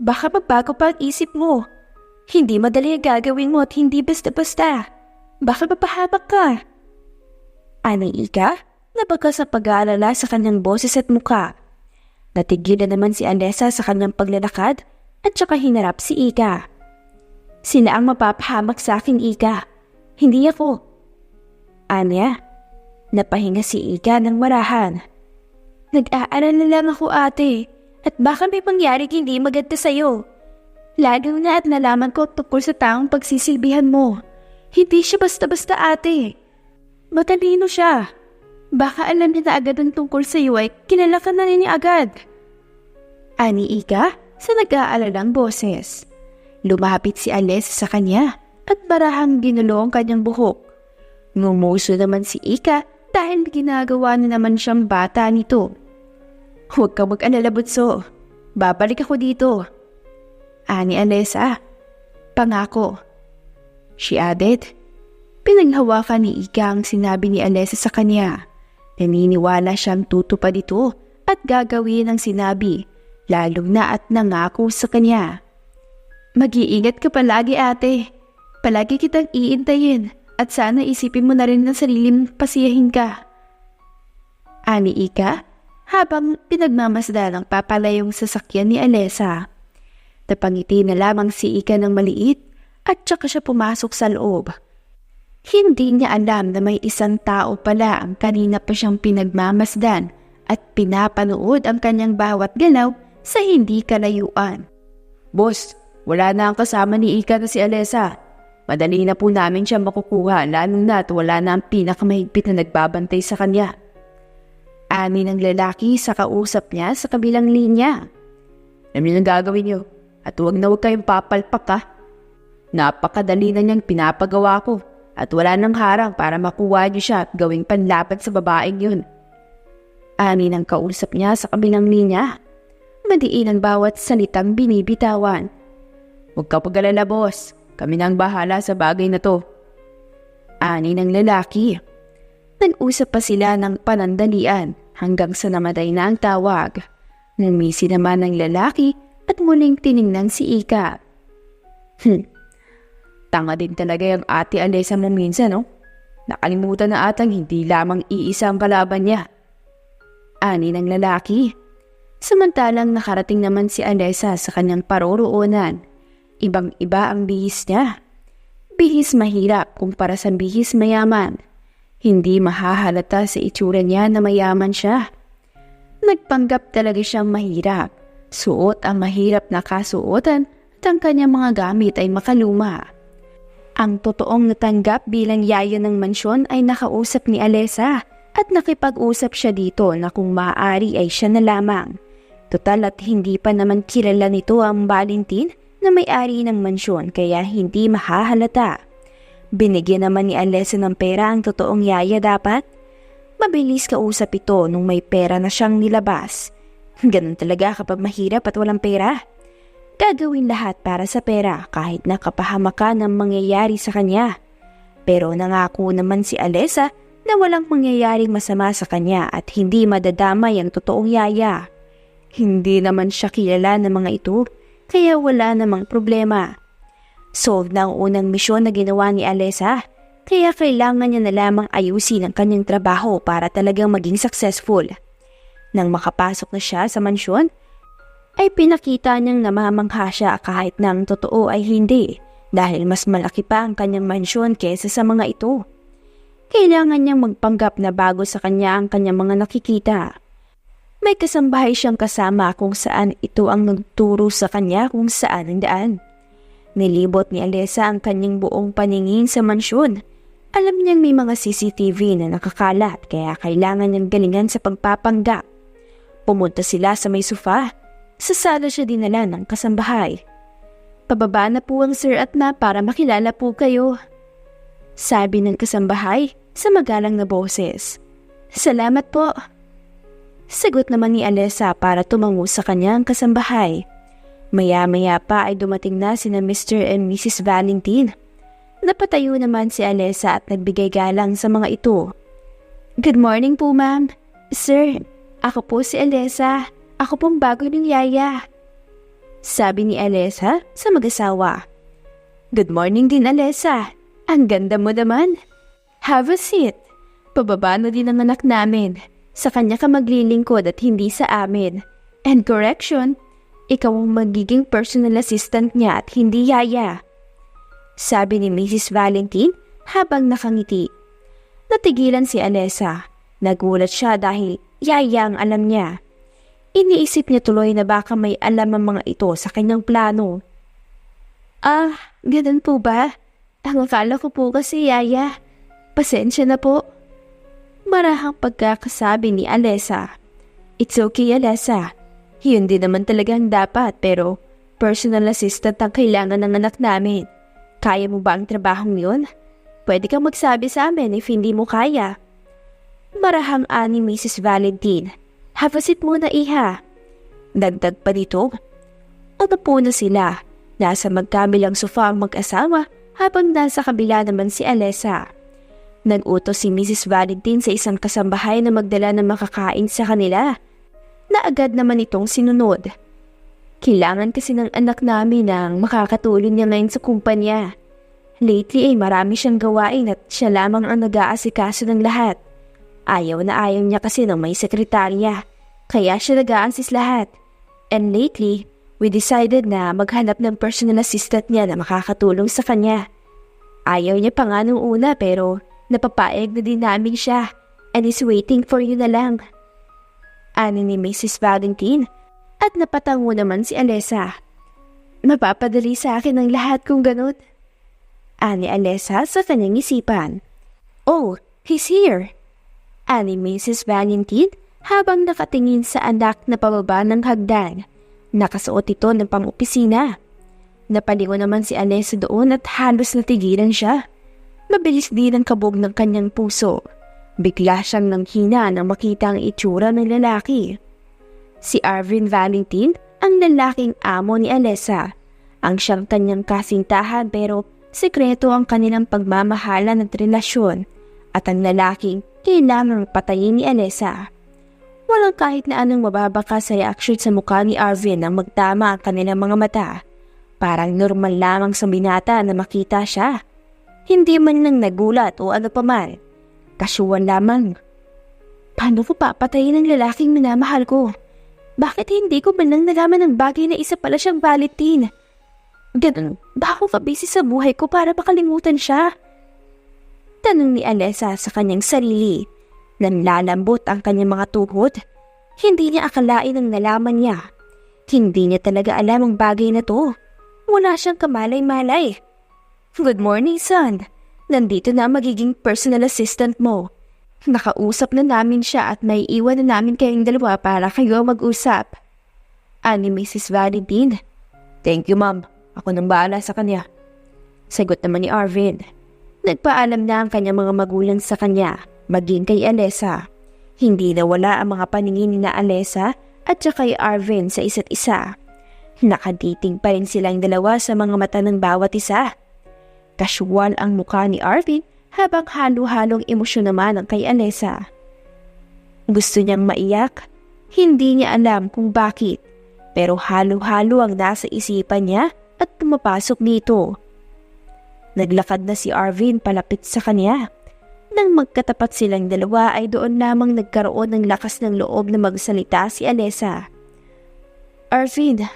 Baka magbago pa ang isip mo. Hindi madali ang gagawin mo at hindi basta-basta. Baka mapahamak ka. Anong Ika? Nabaga sa pag-aalala sa kanyang boses at muka. Natigil na naman si Alessa sa kanyang paglalakad at saka hinarap si Ika. Sila ang mapapahamak sa akin, Ika. Hindi ako. Anya, napahinga si Ika ng marahan. Nag-aalala na lang ako, ate, at baka may pangyari hindi maganda sa'yo. Lalo na at nalaman ko tungkol sa taong pagsisilbihan mo. Hindi siya basta-basta, ate. Matalino siya. Baka alam niya na agad ang tungkol sa iyo ay kilala ka na rin niya agad. Ani Ika sa nag-aalalang boses. Lumapit si Alessa sa kanya at barahang ginulo ang kanyang buhok. Ngumuso naman si Ika dahil ginagawa na naman siyang bata nito. Huwag ka mag-alala, Bunso. Babalik ako dito. Ani Alessa. Pangako. She added. Pinaghawakan ni Ika ang sinabi ni Alessa sa kanya. Naniniwala siyang tutupad ito at gagawin ang sinabi, lalo na at nangako sa kanya. Mag-iingat ka palagi, ate. Palagi kitang iintayin at sana isipin mo na rin ng sarili mong pasiyahin ka. Ani Ika, habang pinagmamasdan ang papalayong sasakyan ni Alessa. Napangiti na lamang si Ika ng maliit at saka siya pumasok sa loob. Hindi niya alam na may isang tao pala ang kanina pa siyang pinagmamasdan at pinapanood ang kanyang bawat galaw sa hindi kalayuan. Boss, wala na ang kasama ni Ika na si Alessa. Madali na po namin siya makukuha lalo na at wala na ang pinakamahigpit na nagbabantay sa kanya. Amin ng lalaki sa kausap niya sa kabilang linya. Alam niyo ang gagawin niyo at huwag na huwag kayong papalpak ha. Napakadali na niyang pinapagawa ko. At wala nang harang para makuha niyo siya at gawing panlaban sa babaeng yun. Amin ang kausap niya sa kabilang linya. Madiin ang bawat salitang binibitawan. Huwag ka pag-alala, boss. Kami na ang bahala sa bagay na to. Ani ng lalaki. Nag-usap pa sila ng panandalian hanggang sa namatay na ang tawag. Namisi naman ng lalaki at muling tiningnan si Ika. Tanga din talaga yung ate Alessa mo minsan, no? Nakalimutan na atang hindi lamang iisa ang kalaban niya. Ani ng lalaki. Samantalang nakarating naman si Alessa sa kanyang paroroonan. Ibang-iba ang bihis niya. Bihis mahirap kumpara sa bihis mayaman. Hindi mahahalata sa itsura niya na mayaman siya. Nagpanggap talaga siyang mahirap. Suot ang mahirap na kasuotan at ang kanyang mga gamit ay makaluma. Ang totoong natanggap bilang yaya ng mansyon ay nakausap ni Alessa at nakipag-usap siya dito na kung maaari ay siya na lamang. Total at hindi pa naman kilala nito ang Valentin na may-ari ng mansyon kaya hindi mahahalata. Binigyan naman ni Alessa ng pera ang totoong yaya dapat. Mabilis kausap ito nung may pera na siyang nilabas. Ganun talaga kapag mahirap at walang pera. Gagawin lahat para sa pera kahit na kapahamakan ang mangyayari sa kanya. Pero nangako naman si Alessa na walang mangyayaring masama sa kanya at hindi madadamay ang totoong yaya. Hindi naman siya kilala ng mga ito, kaya wala namang problema. Solved na ang unang misyon na ginawa ni Alessa, kaya kailangan niya na lamang ayusin ang kanyang trabaho para talagang maging successful. Nang makapasok na siya sa mansyon, ay pinakita niyang namamangha siya kahit nang totoo ay hindi dahil mas malaki pa ang kanyang mansyon kesa sa mga ito. Kailangan niyang magpanggap na bago sa kanya ang kanyang mga nakikita. May kasambahay siyang kasama kung saan ito ang nagturo sa kanya kung saan ang daan. Nilibot ni Alessa ang kanyang buong paningin sa mansyon. Alam niyang may mga CCTV na nakakalat kaya kailangan niyang galingan sa pagpapanggap. Pumunta sila sa may sofa. Sa sala siya dinala ng kasambahay. Pababa na po ang sir at ma para makilala po kayo. Sabi ng kasambahay sa magalang na boses. Salamat po. Sagot naman ni Alessa para tumango sa kanyang kasambahay. Maya-maya pa ay dumating na sina Mr. and Mrs. Valentin. Napatayo naman si Alessa at nagbigay galang sa mga ito. Good morning po ma'am. Sir, ako po si Alessa. Ako pong bago ng yaya. Sabi ni Alessa sa mag-asawa. Good morning din Alessa. Ang ganda mo naman. Have a seat. Pababa na din ang anak namin. Sa kanya ka maglilingkod at hindi sa amin. And correction, ikaw ang magiging personal assistant niya at hindi yaya. Sabi ni Mrs. Valentin habang nakangiti. Natigilan si Alessa. Nagulat siya dahil yaya ang alam niya. Iniisip niya tuloy na baka may alam ang mga ito sa kanyang plano. Ah, ganun po ba? Ang akala ko po kasi yaya. Pasensya na po. Marahang pagkakasabi ni Alessa. It's okay Alessa. Yun din naman talagang dapat pero personal assistant ang kailangan ng anak namin. Kaya mo ba ang trabahong yun? Pwede kang magsabi sa amin if hindi mo kaya. Marahang ani Mrs. Valentin. Have a seat muna iha. Dagdag pa dito. Umapo na sila. Nasa magkabilang sofa ang mag-asawa habang nasa kabila naman si Alessa. Nag-utos si Mrs. Valentin sa isang kasambahay na magdala ng makakain sa kanila, na agad naman itong sinunod. Kailangan kasi ng anak namin ang makakatulong niya ngayon sa kumpanya. Lately ay marami siyang gawain at siya lamang ang nag-aasikaso ng lahat. Ayaw na ayaw niya kasi ng may sekretarya, kaya siya nag-a-assist lahat. And lately, we decided na maghanap ng personal assistant niya na makakatulong sa kanya. Ayaw niya pa nga nung una pero napapaeg na din namin siya and is waiting for you na lang. Ani ni Mrs. Valentin at napatango naman si Alessa. Mapapadali sa akin ang lahat kung ganun. Ani Alessa sa kanyang isipan. Oh, he's here. Ani Mrs. Valentin habang nakatingin sa anak na pababa ng hagdan. Nakasuot ito ng pang-opisina. Napalingon naman si Alessa doon at halos natigilan siya. Mabilis din ang kabog ng kanyang puso. Bigla siyang nanghina nang makita ang itsura ng lalaki. Si Arvin Valentin ang lalaking amo ni Alessa. Ang siyang kanyang kasintahan pero sekreto ang kanilang pagmamahalan at relasyon at ang lalaking kailangang patayin ni Alessa. Walang kahit na anong mababaka sa reaksyon sa mukha ni Arvin nang magtama ang kanilang mga mata. Parang normal lamang sa binata na makita siya. Hindi man lang nagulat o ano paman. Kasuwan lamang. Paano ko papatayin ang lalaking minamahal ko? Bakit hindi ko man lang nalaman ng bagay na isa pala siyang Valentin? Ganun, ba ako kabisi sa buhay ko para makalimutan siya? Tanong ni Alessa sa kanyang sarili. Nanlalambot ang kanyang mga tuhod. Hindi niya akalain ang nalaman niya. Hindi niya talaga alam ang bagay na to. Wala siyang kamalay-malay. Good morning, son. Nandito na magiging personal assistant mo. Nakausap na namin siya at may iwan na namin kayong dalawa para kayo mag-usap. Ani Mrs. Valentine. Thank you, ma'am. Ako nang bahala sa kanya. Sagot naman ni Arvin. Nagpaalam na ang kanyang mga magulang sa kanya, maging kay Alessa. Hindi nawala ang mga paningin ni na Alessa at saka kay Arvin sa isa't isa. Nakatiting pa rin silang dalawa sa mga mata ng bawat isa. Casual ang mukha ni Arvin habang halo-halong emosyon naman ang kay Alessa. Gusto niyang maiyak, hindi niya alam kung bakit, pero halo-halo ang nasa isipan niya at pumapasok dito. Naglakad na si Arvin palapit sa kanya. Nang magkatapat silang dalawa ay doon lamang nagkaroon ng lakas ng loob na magsalita si Alessa. Arvin,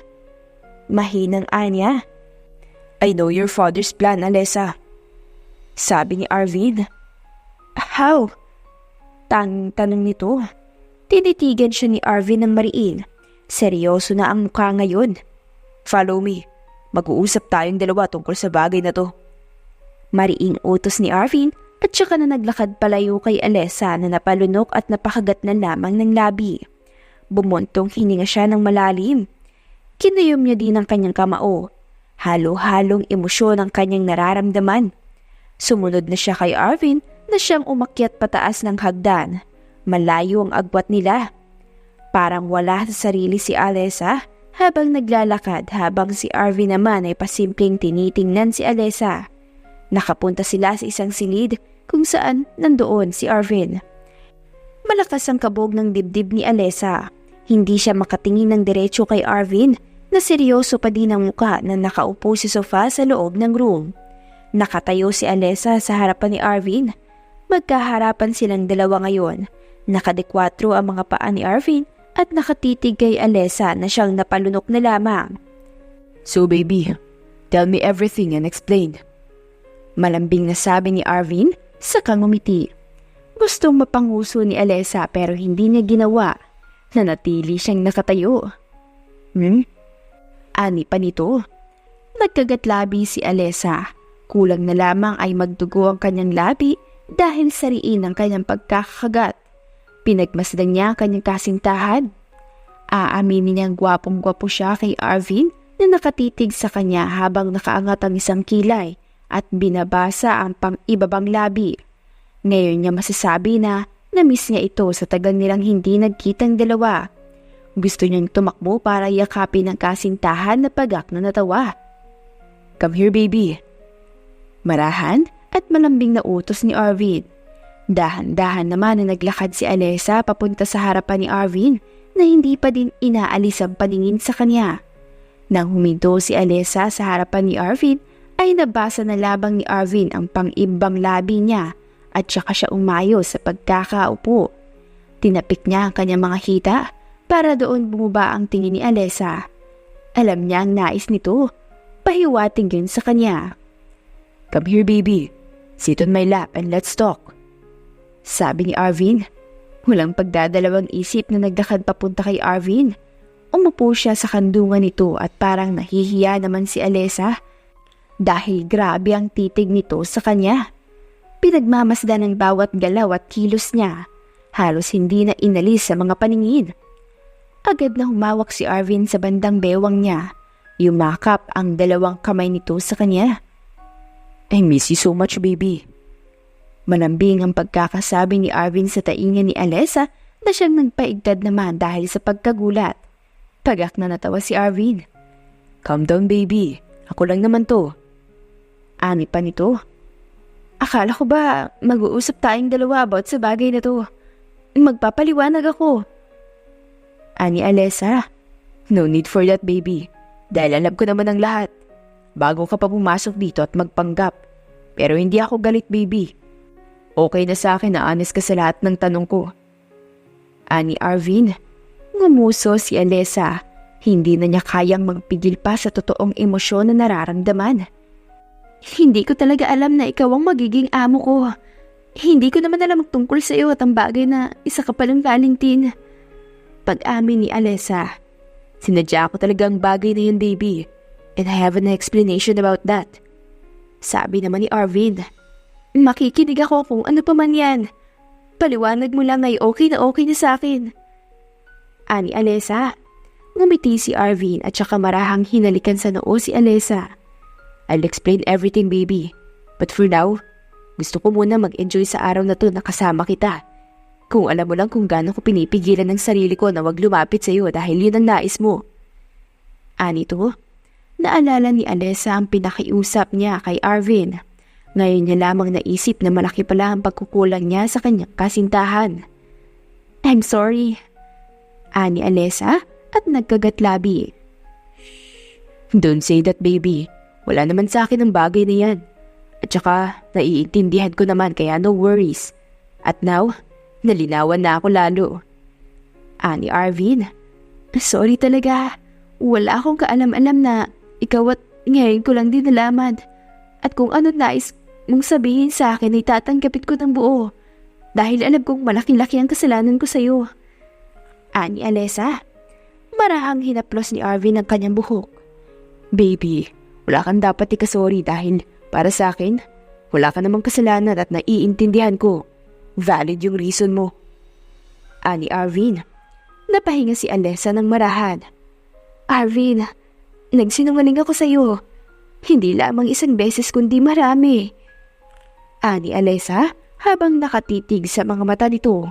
mahinang anya. I know your father's plan, Alessa. Sabi ni Arvin. How? Tanong nito. Tinitigan siya ni Arvin ng mariin. Seryoso na ang mukha ngayon. Follow me. Mag-uusap tayong dalawa tungkol sa bagay na to. Mariing utos ni Arvin at saka na naglakad palayo kay Alessa na napalunok at napakagat na lamang ng labi. Bumuntong hininga siya ng malalim. Kinuyom niya din ang kanyang kamao. Halo-halong emosyon ang kanyang nararamdaman. Sumunod na siya kay Arvin na siyang umakyat pataas ng hagdan. Malayo ang agwat nila. Parang wala sa sarili si Alessa habang naglalakad habang si Arvin naman ay pasimpleng tinitingnan si Alessa. Nakapunta sila sa isang silid kung saan nandoon si Arvin. Malakas ang kabog ng dibdib ni Alessa. Hindi siya makatingin ng diretso kay Arvin na seryoso pa din ang muka na nakaupo sa sofa sa loob ng room. Nakatayo si Alessa sa harapan ni Arvin. Magkaharapan silang dalawa ngayon. Nakadekwatro ang mga paa ni Arvin at nakatitig kay Alessa na siyang napalunok na lamang. So baby, tell me everything and explain. Malambing na sabi ni Arvin saka ngumiti. Gustong mapanguso ni Alessa pero hindi niya ginawa. Nanatili siyang nakatayo. Ani pa nito. Nagkagatlabi si Alessa. Kulang na lamang ay magdugo ang kanyang labi dahil sariin ang kanyang pagkakagat. Pinagmasdan niya ang kanyang kasintahan. Aaminin niyang gwapong-gwapo siya kay Arvin na nakatitig sa kanya habang nakaangat ang isang kilay at binabasa ang pang-ibabang labi. Ngayon niya masasabi na na-miss niya ito sa tagal nilang hindi nagkitang dalawa. Gusto niyang tumakbo para yakapin ang kasintahan na pagak na natawa. Come here, baby. Marahan at malambing na utos ni Arvin. Dahan-dahan naman na naglakad si Alessa papunta sa harapan ni Arvin na hindi pa din inaalis ang paningin sa kanya. Nang huminto si Alessa sa harapan ni Arvin, ay nabasa na labang ni Arvin ang pang-ibang labi niya at saka siya umayo sa pagkakaupo. Tinapik niya ang kanyang mga hita para doon bumaba ang tingin ni Alessa. Alam niya ang nais nito. Pahiwating yun sa kanya. Come here, baby. Sit on my lap and let's talk. Sabi ni Arvin. Walang pagdadalawang isip na nagdakad papunta kay Arvin. Umupo siya sa kandungan nito at parang nahihiya naman si Alessa dahil grabe ang titig nito sa kanya. Pinagmamasdan ng bawat galaw at kilos niya. Halos hindi na inalis sa mga paningin. Agad na humawak si Arvin sa bandang bewang niya. Yumakap ang dalawang kamay nito sa kanya. I miss you so much, baby. Malambing ang pagkakasabi ni Arvin sa tainga ni Alessa na siyang nagpaigtad naman dahil sa pagkagulat. Pagak na natawa si Arvin. Calm down, baby. Ako lang naman to. Ani pa nito. Akala ko ba mag-uusap tayong dalawa about sa bagay na to? Magpapaliwanag ako. Ani Alessa. No need for that, baby. Dahil alam ko naman ang lahat. Bago ka pa pumasok dito at magpanggap. Pero hindi ako galit, baby. Okay na sa akin na honest ka sa lahat ng tanong ko. Ani Arvin. Ngumuso si Alessa. Hindi na niya kayang magpigil pa sa totoong emosyon na nararamdaman. Hindi ko talaga alam na ikaw ang magiging amo ko. Hindi ko naman alam tungkol sa iyo at ang bagay na isa ka palang Valentine. Pag-amin ni Alessa. Sinadya ko talaga ang bagay na yun, baby. And I have an explanation about that. Sabi naman ni Arvin. Makikinig ako kung ano pa man yan. Paliwanag mo lang ay okay na sa akin. Ani Alesa. Ngumiti si Arvin at saka marahang hinalikan sa noo si Alesa. I'll explain everything, baby. But for now, gusto ko muna mag-enjoy sa araw na to na kasama kita. Kung alam mo lang kung gaano ko pinipigilan ng sarili ko na wag lumapit sa iyo dahil yun ang nais mo. Ani to, naalala ni Alesa ang pinakiusap niya kay Arvin. Ngayon niya lamang naisip na malaki pala ang pagkukulang niya sa kanyang kasintahan. I'm sorry. Ani Alesa at nagkagatlabi. Don't say that, baby. Wala naman sa akin ang bagay na yan. At saka, naiintindihan ko naman kaya no worries. At now, nalinawan na ako lalo. Ani Arvin. Sorry talaga. Wala akong kaalam-alam na ikaw at ngayon ko lang din nalaman. At kung ano nais mong sabihin sa akin ay tatanggapin ko ng buo. Dahil alam kong malaki-laki ang kasalanan ko sa'yo. Ani Alesa. Marahang hinaplos ni Arvin ang kanyang buhok. Baby, wala kang dapat ikasorry dahil para sa akin, wala ka namang kasalanan at naiintindihan ko. Valid yung reason mo. Ani Arvin. Napahinga si Alesa ng marahan. Arvin, nagsinungaling ako sa'yo. Hindi lamang isang beses kundi marami. Ani Alesa habang nakatitig sa mga mata nito.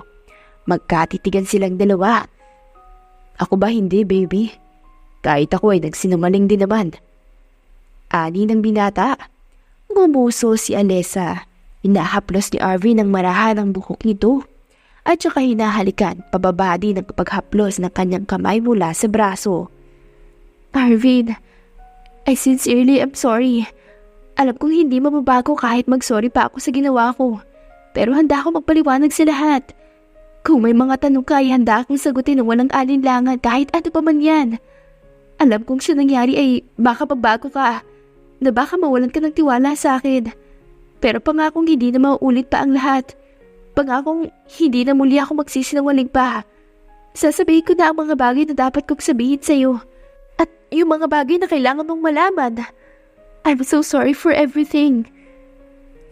Magkatitigan silang dalawa. Ako ba hindi, baby? Kahit ako ay nagsinungaling din naman. Ani ng binata. Ngumuso si Alesa. Hinahaplos ni Arvin ang marahan ng buhok nito. At saka hinahalikan pababa din ang paghaplos ng kanyang kamay mula sa braso. Arvin, I sincerely am sorry. Alam kong hindi mababago kahit mag-sorry pa ako sa ginawa ko. Pero handa ako magpaliwanag sa lahat. Kung may mga tanong ka ay handa akong sagutin ng walang alinlangan kahit ano pa man yan. Alam kong siya nangyari ay baka pabago ka, na baka mawalan ka ng tiwala sa akin. Pero pangakong hindi na mauulit pa ang lahat. Pangakong hindi na muli ako magsisinungaling pa. Sasabihin ko na ang mga bagay na dapat kong sabihin sa'yo. At yung mga bagay na kailangan mong malaman. I'm so sorry for everything.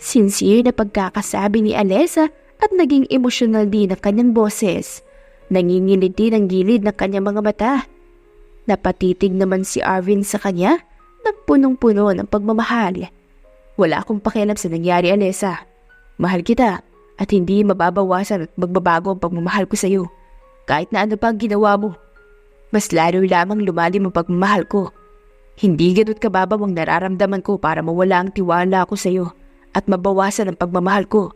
Sincere na pagkakasabi ni Alesa at naging emosyonal din ang kanyang boses. Nangingilid din ang gilid ng kanyang mga mata. Napatitig naman si Arvin sa kanya ng punong-puno ng pagmamahal. Wala akong pakialam sa nangyari, Alesa. Mahal kita at hindi mababawasan at magbabago ang pagmamahal ko sa iyo. Kahit na ano pa ang ginawa mo. Mas lalo lamang lumalim ang pagmamahal ko. Hindi gano't kababaw ang nararamdaman ko para mawala ang tiwala ko sa iyo at mabawasan ang pagmamahal ko.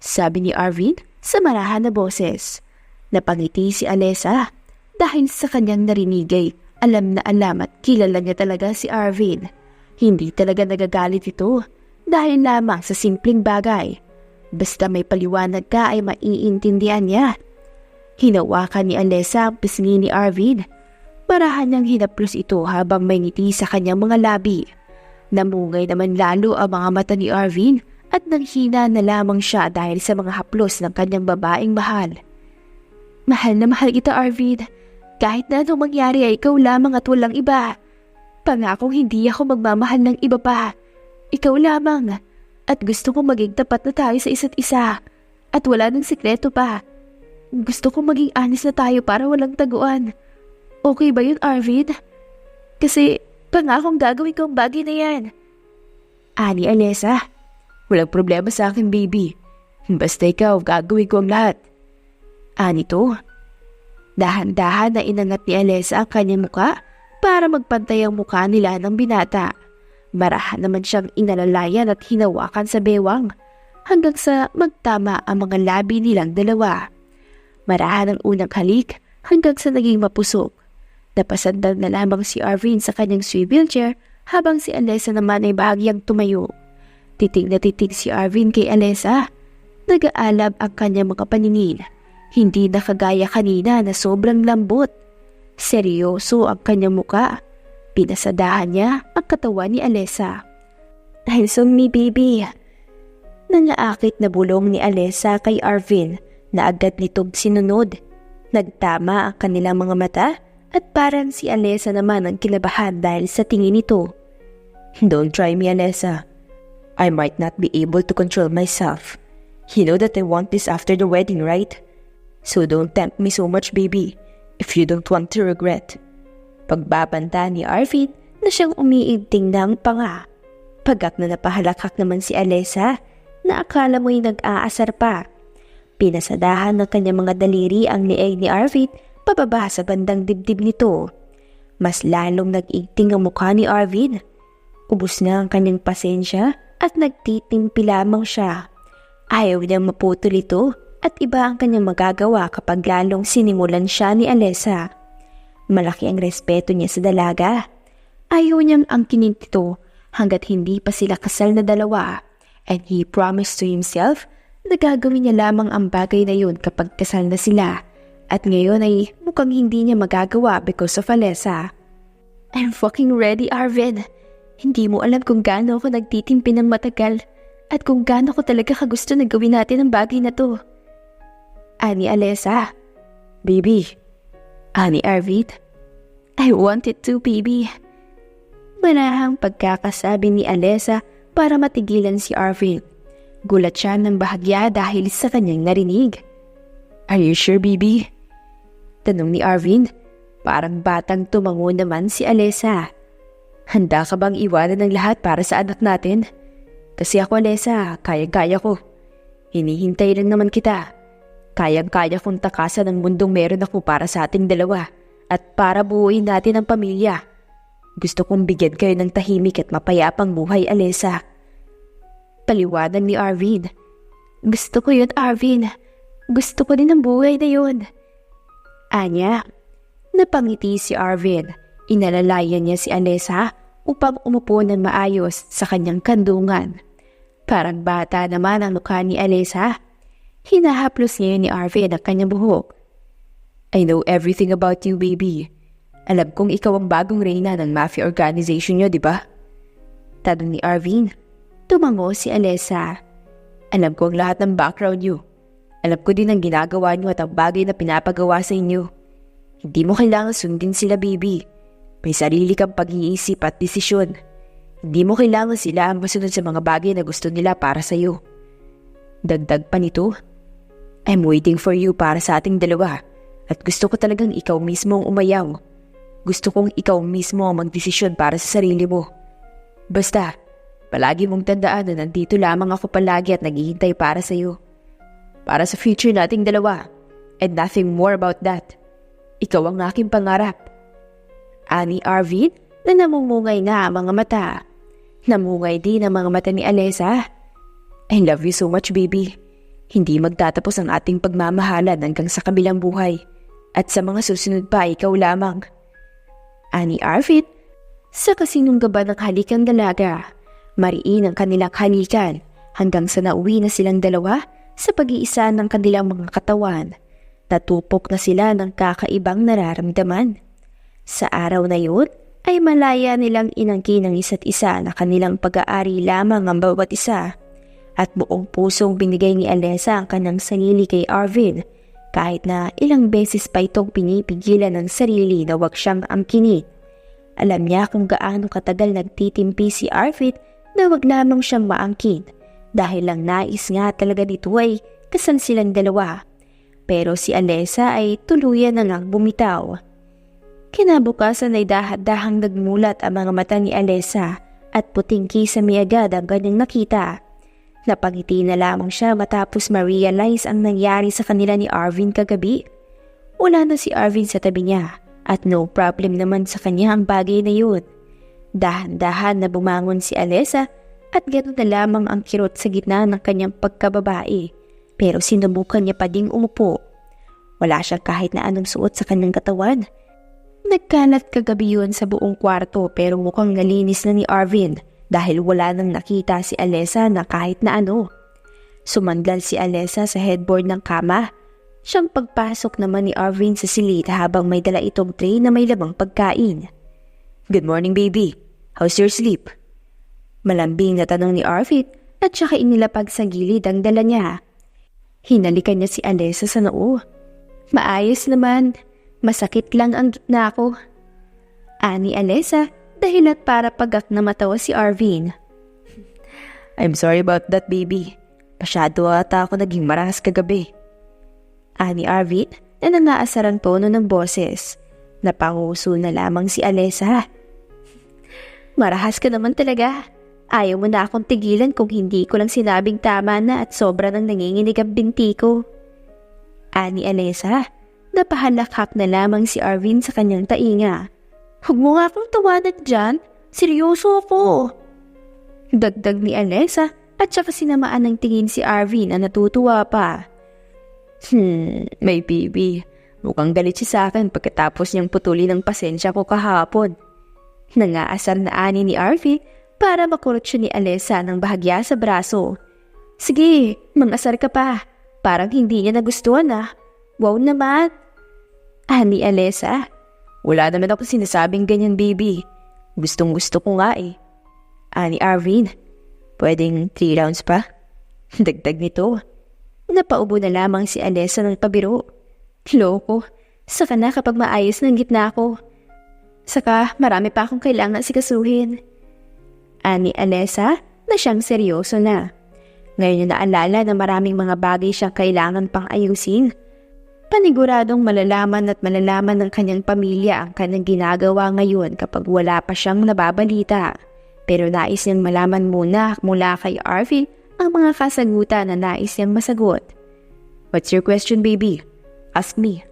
Sabi ni Arvin sa marahan na boses. Napangiti si Alesa dahil sa kanyang narinigay. Alam na alam at kilala niya talaga si Arvin. Hindi talaga nagagalit ito dahil lamang sa simpleng bagay. Basta may paliwanag ka ay maiintindihan niya. Hinawakan ni Alesa ang pisngi ni Arvin. Marahan niyang hinaplos ito habang may ngiti sa kanyang mga labi. Namungay naman lalo ang mga mata ni Arvin at nanghina na lamang siya dahil sa mga haplos ng kanyang babaeng mahal. Mahal na mahal kita, Arvin. Kahit na anong mangyari ay ikaw lamang at walang iba. Pangakong hindi ako magmamahal ng iba pa. Ikaw lamang. At gusto kong maging tapat na tayo sa isa't isa. At wala ng sikreto pa. Gusto kong maging honest na tayo para walang taguan. Okay ba yun, Arvin? Kasi pangakong gagawin ko ang bagay na yan. Ani Alesa, walang problema sa akin, baby. Basta ikaw, gagawin ko ang lahat. Ani to. Dahan-dahan na inangat ni Alesa ang kanyang muka para magpantay ang mukha nila ng binata. Marahan naman siyang inalalayan at hinawakan sa bewang hanggang sa magtama ang mga labi nilang dalawa. Marahan ang unang halik hanggang sa naging mapusok. Napasandal na lamang si Arvin sa kanyang swivel chair habang si Alesa naman ay bahagyang tumayo. Titig na titig si Arvin kay Alesa. Nag-aalab ang kanyang mga paningin. Hindi na kagaya kanina na sobrang lambot. Seryoso ang kanyang muka. Pinasadahan niya ang katawan ni Alesa. Handsome me, baby. Nangaakit na bulong ni Alesa kay Arvin na agad nitong sinunod. Nagtama ang kanilang mga mata at parang si Alesa naman ang kinabahan dahil sa tingin nito. Don't try me, Alesa. I might not be able to control myself. You know that I want this after the wedding, right? So don't tempt me so much, baby, if you don't want to regret. Pagbabanta ni Arvin na siyang umiigting ng panga. Pagkat na napahalakak naman si Alessa na akala mo'y nag-aasar pa. Pinasadahan ng kanyang mga daliri ang leeg ni Arvin pababa sa bandang dibdib nito. Mas lalong nag-igting ang mukha ni Arvin. Ubus na ang kanyang pasensya at nagtitimpi lamang siya. Ayaw niyang maputol ito at iba ang kanyang magagawa kapag lalong sinimulan siya ni Alessa. Malaki ang respeto niya sa dalaga. Ayaw niyang angkinin ito hanggat hindi pa sila kasal na dalawa, and he promised to himself na gagawin niya lamang ang bagay na yun kapag kasal na sila, at ngayon ay mukhang hindi niya magagawa because of Alessa. I'm fucking ready, Arvin. Hindi mo alam kung gaano ako nagtitimpi ng matagal at kung gaano ko talaga kagusto na gawin natin ang bagay na to. Ani Alessa. Baby. Ani Arvin. I want it too, baby. Marahang pagkakasabi ni Alessa para matigilan si Arvin. Gulat siya ng bahagya dahil sa kanyang narinig. Are you sure, baby? Tanong ni Arvin. Parang batang tumango naman si Alessa. Handa ka bang iwanan ng lahat para sa anak natin? Kasi ako, Alessa, kayang-kaya ko. Hinihintay lang naman kita. Kayang-kaya kong takasan ang mundong meron ako para sa ating dalawa at para buuin natin ang pamilya. Gusto kong bigyan kayo ng tahimik at mapayapang buhay, Alessa. Paliwanag ni Arvin. Gusto ko yun, Arvin. Gusto ko din ang buhay na yun. Anya, napangiti si Arvin. Inalalayan niya si Alessa upang umupo ng maayos sa kanyang kandungan. Parang bata naman ang mukha ni Alessa. Hinahaplos niya ni Arvin ang kanyang buhok. I know everything about you, baby. Alam kong ikaw ang bagong reyna ng mafia organization niyo, di ba? Tanong ni Arvin. Tumango si Alessa. Alam ko ang lahat ng background niyo. Alam ko din ang ginagawa niyo at ang bagay na pinapagawa sa inyo. Hindi mo kailangan sundin sila, baby. May sarili kang pag-iisip at desisyon. Hindi mo kailangan sila ang masunod sa mga bagay na gusto nila para sa iyo. Dagdag pa nito, I'm waiting for you para sa ating dalawa at gusto ko talagang ikaw mismo ang umayaw. Gusto kong ikaw mismo ang magdesisyon para sa sarili mo. Basta, palagi mong tandaan na nandito lamang ako palagi at naghihintay para sa iyo. Para sa future nating dalawa, and nothing more about that. Ikaw ang aking pangarap. Ani Arvin na namumungay nga ang mga mata. Namungay din ang mga mata ni Alessa. I love you so much, baby. Hindi magtatapos ang ating pagmamahalan hanggang sa kabilang buhay. At sa mga susunod pa, ikaw lamang. Ani Arvin, sa kasinunggaba ng halikang dalaga. Mariin ang kanilang halikan hanggang sa nauwi na silang dalawa sa pag-iisa ng kanilang mga katawan. Natupok na sila ng kakaibang nararamdaman. Sa araw na yun, ay malaya nilang inangkin ng isa't isa na kanilang pag-aari lamang ang bawat isa. At buong pusong binigay ni Alessa ang kanyang sarili kay Arvin, kahit na ilang beses pa itong pinipigilan ng sarili na wag siyang angkinin. Alam niya kung gaano katagal nagtitimpi si Arvin na wag lamang siyang maangkin, dahil lang nais nga talaga nito ay kasal silang dalawa. Pero si Alessa ay tuluyan na ngang bumitaw. Kinabukasan ay dahan-dahang nagmulat ang mga mata ni Alessa at puting kisame agad ang kanyang nakita. Napangiti na lamang siya matapos ma-realize ang nangyari sa kanila ni Arvin kagabi. Wala na si Arvin sa tabi niya at no problem naman sa kanya ang bagay na yun. Dahan-dahan na bumangon si Alessa at gano'n na lamang ang kirot sa gitna ng kanyang pagkababae. Pero sinubukan niya pa ding umupo. Wala siyang kahit na anong suot sa kanyang katawan. Nagkalat kagabi yun sa buong kwarto pero mukhang nalinis na ni Arvin dahil wala nang nakita si Alessa na kahit na ano. Sumandal si Alessa sa headboard ng kama. Siyang pagpasok naman ni Arvin sa silid habang may dala itong tray na may lamang pagkain. Good morning, baby. How's your sleep? Malambing na tanong ni Arvin at saka inilapag sa gilid ang dala niya. Hinalikan niya si Alessa sa noo. Maayos naman. Masakit lang ang gitna ko. Ani Alessa dahil at para pagak na matawa si Arvin. I'm sorry about that, baby. Masyado ata ako naging marahas kagabi. Ani Arvin na nangaasar ang tono ng boses. Napanguso na lamang si Alessa. Marahas ka naman talaga. Ayaw mo na akong tigilan kung hindi ko lang sinabing tama na at sobra nang nanginginig ang binti ko. Ani Alessa, napahalakhak na lamang si Arvin sa kanyang tainga. Huwag mo nga akong tawanan dyan. Seryoso ako. Dagdag ni Alessa at saka sinamaan ng tingin si Arvin na natutuwa pa. May baby. Mukhang galit siya sa akin pagkatapos niyang putulin ang pasensya ko kahapon. Nangaasar na ani ni Arvin para makurot siya ni Alessa ng bahagya sa braso. Sige, mangasar ka pa. Parang hindi niya nagustuhan ah. Wow naman. Ani Alessa. Wala naman ako sinasabing ganyan, baby. Gustong gusto ko nga eh. Ani Arvin. Pwedeng 3 rounds pa? Dagdag nito. Napaubo na lamang si Alessa ng pabiro. Loko, saka na kapag maayos ng gitna ko. Saka marami pa akong kailangan sikasuhin. Ani Alessa na siyang seryoso na. Ngayon na naalala na maraming mga bagay siyang kailangan pang ayusin. Paniguradong malalaman ng kanyang pamilya ang kanyang ginagawa ngayon kapag wala pa siyang nababalita. Pero nais niyang malaman muna mula kay Arvin ang mga kasagutan na nais niyang masagot. What's your question, baby? Ask me.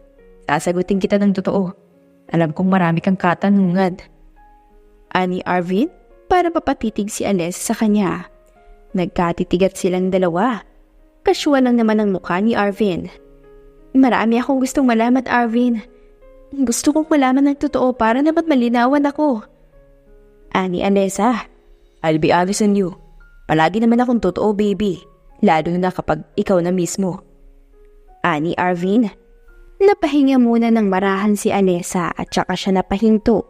Sasagutin kita ng totoo. Alam kong marami kang katanungan. Ani Arvin para mapatitig si Alessa sa kanya. Nagkatitigat silang dalawa. Casual lang naman ang mukha ni Arvin. Marami akong gustong malaman, Arvin. Gusto kong malaman ng totoo para naman malinawan ako. Ani Alessa. I'll be honest on you. Palagi naman akong totoo, baby. Lalo na kapag ikaw na mismo. Ani Arvin. Napahinga muna ng marahan si Alessa at saka siya napahinto.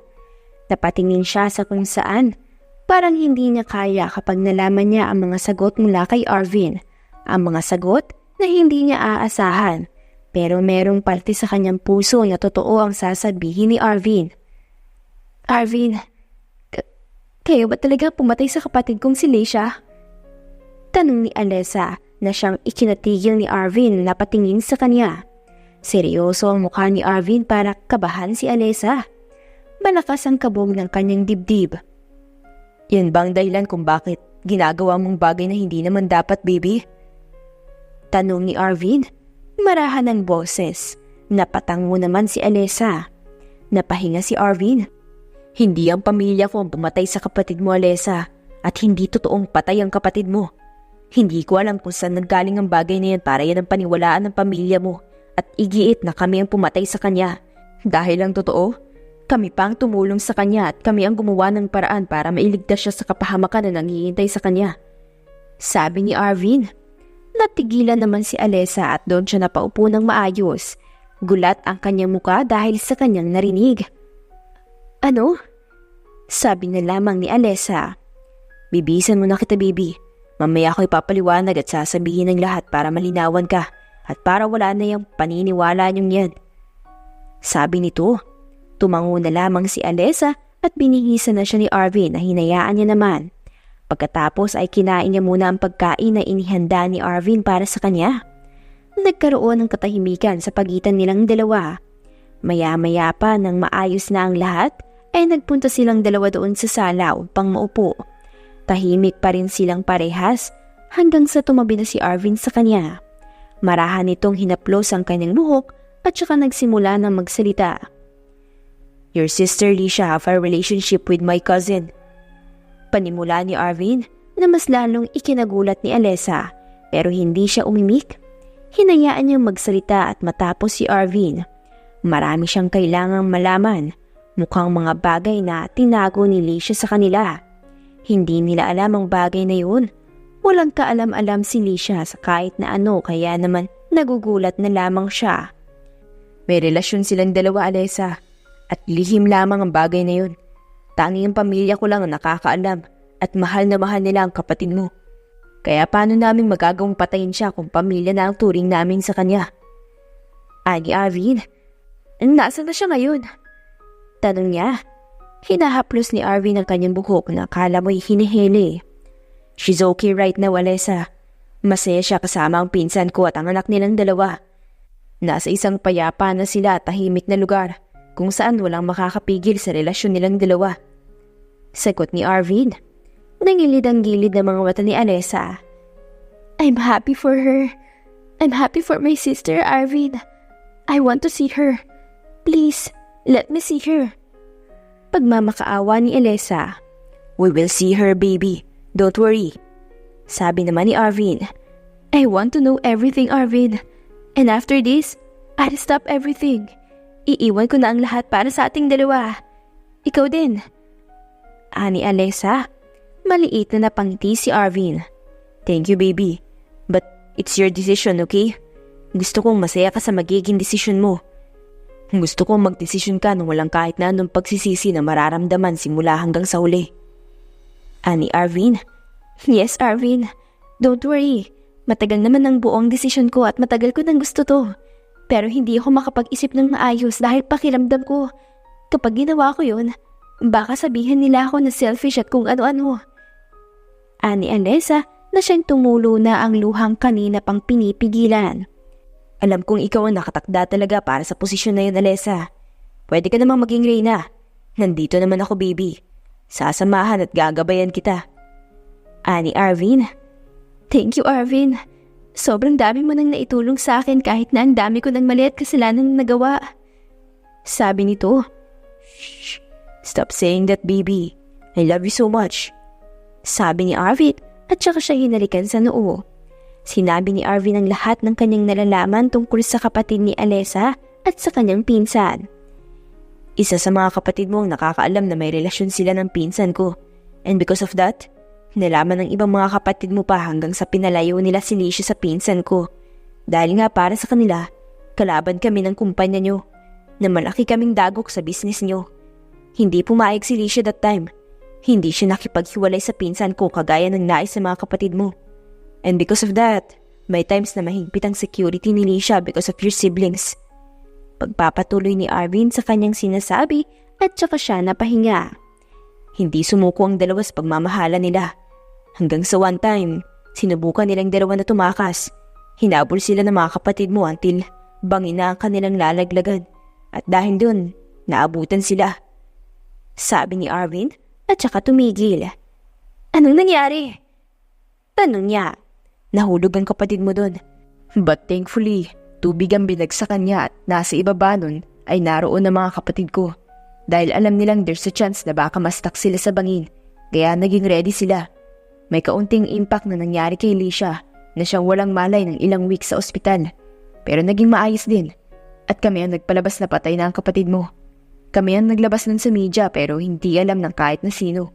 Napatingin siya sa kung saan. Parang hindi niya kaya kapag nalaman niya ang mga sagot mula kay Arvin. Ang mga sagot na hindi niya aasahan. Pero merong parte sa kanyang puso na totoo ang sasabihin ni Arvin. Arvin, kayo ba talaga pumatay sa kapatid kong si Leisha? Tanong ni Alessa na siyang ikinatigil ni Arvin na patingin sa kanya. Seryoso ang mukha ni Arvin para kabahan si Alessa. Malakas ang kabog ng kanyang dibdib. Yan bang dahilan kung bakit ginagawa mong bagay na hindi naman dapat, baby? Tanong ni Arvin. Marahan ang boses. Napatango naman si Alessa. Napahinga si Arvin. Hindi ang pamilya ko ang pumatay sa kapatid mo, Alessa. At hindi totoong patay ang kapatid mo. Hindi ko alam kung saan nanggaling ang bagay na yan para yan ang paniwalaan ng pamilya mo. At igiit na kami ang pumatay sa kanya. Dahil ang totoo, kami pa ang tumulong sa kanya at kami ang gumawa ng paraan para mailigtas siya sa kapahamakan na nanghihintay sa kanya. Sabi ni Arvin. Natigilan naman si Alessa at doon siya napaupo ng maayos. Gulat ang kanyang muka dahil sa kanyang narinig. Ano? Sabi na lamang ni Alessa. Bibisan mo na kita, baby. Mamaya ako ipapaliwanag at sasabihin ng lahat para malinawan ka. At para wala na yung paniniwala niyong yan. Sabi nito, tumango na lamang si Alessa at binihisan na siya ni Arvin na hinayaan niya naman. Pagkatapos ay kinain niya muna ang pagkain na inihanda ni Arvin para sa kanya. Nagkaroon ng katahimikan sa pagitan nilang dalawa. Maya-maya pa nang maayos na ang lahat ay nagpunta silang dalawa doon sa sala upang maupo. Tahimik pa rin silang parehas hanggang sa tumabi na si Arvin sa kanya. Marahan nitong hinaplos ang kanyang buhok at saka nagsimula ng magsalita. Your sister Leisha have a relationship with my cousin. Panimula ni Arvin na mas lalong ikinagulat ni Alessa pero hindi siya umimik. Hinayaan niyang magsalita at matapos si Arvin. Marami siyang kailangang malaman. Mukhang mga bagay na tinago ni Leisha sa kanila. Hindi nila alam ang bagay na yun. Walang kaalam-alam si Leisha sa kahit na ano kaya naman nagugulat na lamang siya. May relasyon silang dalawa, Alessa. At lihim lamang ang bagay na yun. Tanging ang pamilya ko lang ang nakakaalam at mahal na mahal nila ang kapatid mo. Kaya paano namin magagawang patayin siya kung pamilya na ang turing namin sa kanya? Ani Arvin, nasaan na siya ngayon? Tanong niya. Hinahaplos ni Arvin ang kanyang buhok na akala mo'y hinihili. She's okay right now, Alessa. Masaya siya kasama ang pinsan ko at ang anak nilang dalawa. Nasa isang payapa na sila at tahimik na lugar kung saan walang makakapigil sa relasyon nilang dalawa. Sagot ni Arvin. Nangilid ang gilid ng mga mata ni Alessa. I'm happy for her. I'm happy for my sister, Arvin. I want to see her. Please, let me see her. Pagmamakaawa ni Alessa. We will see her, baby. Don't worry. Sabi naman ni Arvin. I want to know everything, Arvin. And after this, I'll stop everything. Iiwan ko na ang lahat para sa ating dalawa. Ikaw din. Ani Alessa. Maliit na napangiti si Arvin. Thank you, baby. But it's your decision, okay? Gusto kong masaya ka sa magiging desisyon mo. Gusto kong magdesisyon ka nung walang kahit na anong pagsisisi na mararamdaman simula hanggang sa huli. Ani Arvin. Yes, Arvin. Don't worry. Matagal naman ang buong desisyon ko at matagal ko nang gusto to. Pero hindi ako makapag-isip ng maayos dahil pakiramdam ko. Kapag ginawa ko yun, baka sabihin nila ako na selfish at kung ano-ano. Ani Alessa na siyang tumulo na ang luhang kanina pang pinipigilan. Alam kong ikaw ang nakatakda talaga para sa posisyon na yun, Alessa. Pwede ka namang maging reyna. Nandito naman ako, baby. Sasamahan at gagabayan kita. Ani Arvin. Thank you, Arvin. Sobrang dami mo nang naitulong sa akin kahit na ang dami ko ng mali at kasalanan na nagawa. Sabi nito. Shh. Stop saying that, baby. I love you so much. Sabi ni Arvin at saka siya hinalikan sa noo. Sinabi ni Arvin ang lahat ng kanyang nalalaman tungkol sa kapatid ni Alessa at sa kanyang pinsan. Isa sa mga kapatid mo ang nakakaalam na may relasyon sila ng pinsan ko. And because of that, nalaman ng ibang mga kapatid mo pa hanggang sa pinalayo nila si Licia sa pinsan ko. Dahil nga para sa kanila, kalaban kami ng kumpanya nyo, na malaki kaming dagok sa business nyo. Hindi pumayag si Licia that time. Hindi siya nakipaghiwalay sa pinsan ko kagaya ng nais sa mga kapatid mo. And because of that, may times na mahigpit ang security ni Licia because of your siblings. Pagpapatuloy ni Arvin sa kanyang sinasabi at saka siya napahinga. Hindi sumuko ang dalawa sa pagmamahala nila. Hanggang sa one time, sinubukan nilang dalawa na tumakas. Hinabol sila ng mga kapatid mo until bangin na ang kanilang lalaglagan. At dahil dun, naabutan sila. Sabi ni Arvin at saka tumigil. Anong nangyari? Tanong niya. Nahulog ang kapatid mo dun. But thankfully, tubig ang binagsakan niya at nasa ibaba nun ay naroon ang mga kapatid ko. Dahil alam nilang there's a chance na baka mastak sila sa bangin. Kaya naging ready sila. May kaunting impact na nangyari kay Licia na siyang walang malay ng ilang weeks sa ospital. Pero naging maayos din. At kami ang nagpalabas na patay na ang kapatid mo. Kami ang naglabas nun sa media pero hindi alam ng kahit na sino.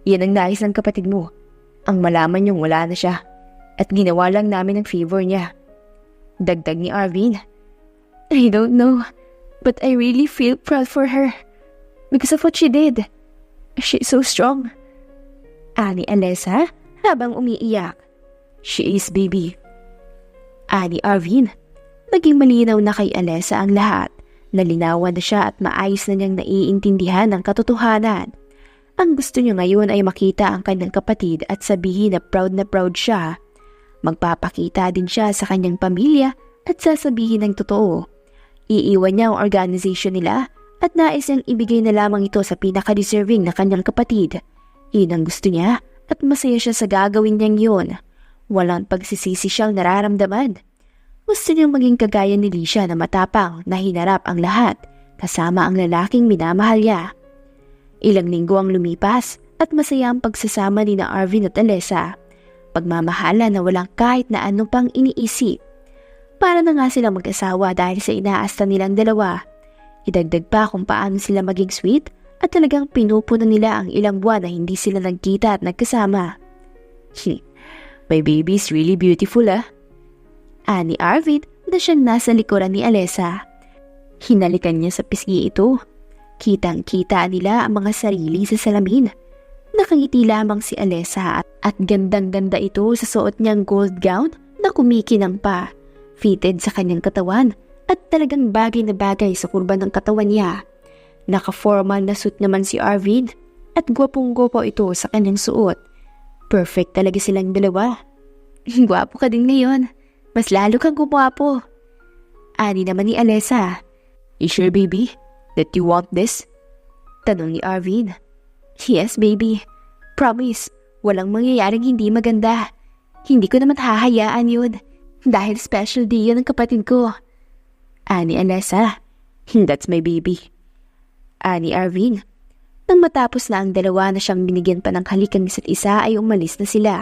Yan ang nais ng kapatid mo. Ang malaman niyong wala na siya. At ginawa lang namin ang favor niya. Dagdag ni Arvin. I don't know, but I really feel proud for her. Because of what she did. She's so strong. Ani Alessa habang umiiyak. She is, baby. Ani Arvin. Naging malinaw na kay Alessa ang lahat. Nalinawan na siya at maayos na niyang naiintindihan ang katotohanan. Ang gusto niya ngayon ay makita ang kanyang kapatid at sabihin na proud siya. Magpapakita din siya sa kanyang pamilya at sasabihin ng totoo. Iiwan niya ang organization nila at nais niyang ibigay na lamang ito sa pinaka-deserving na kanyang kapatid. Yun ang gusto niya at masaya siya sa gagawin niyang yun. Walang pagsisisi siyang nararamdaman. Gusto niyang maging kagaya ni Licia na matapang na hinarap ang lahat kasama ang lalaking minamahal niya. Ilang linggo ang lumipas at masaya ang pagsasama ni na Arvin at Alessa. Pagmamahala na walang kahit na ano pang iniisip. Para na nga sila mag-asawa dahil sa inaasta nilang dalawa. Idagdag pa kung paano sila maging sweet at talagang pinupunan nila ang ilang buwan na hindi sila nagkita at nagkasama. My baby is really beautiful, ah. Ani Arvin na siyang nasa likuran ni Alessa. Hinalikan niya sa pisngi ito. Kitang-kita nila ang mga sarili sa salamin. Nakangiti lamang si Alessa at gandang-ganda ito sa suot niyang gold gown na kumikinang pa. Fitted sa kanyang katawan at talagang bagay na bagay sa kurba ng katawan niya. Naka-formal na suit naman si Arvin at gwapong-gwapo ito sa kanyang suot. Perfect talaga silang dalawa. Gwapo ka din ngayon. Mas lalo kang gumwapo. Ani naman ni Alessa. You sure, baby, that you want this? Tanong ni Arvin. Yes, baby. Promise, walang mangyayaring hindi maganda. Hindi ko naman hahayaan yun. Dahil special day yun ng kapatid ko. Ani Alessa. That's my baby. Ani Arvin. Nang matapos na ang dalawa na siyang binigyan pa ng halikan isa't isa ay umalis na sila.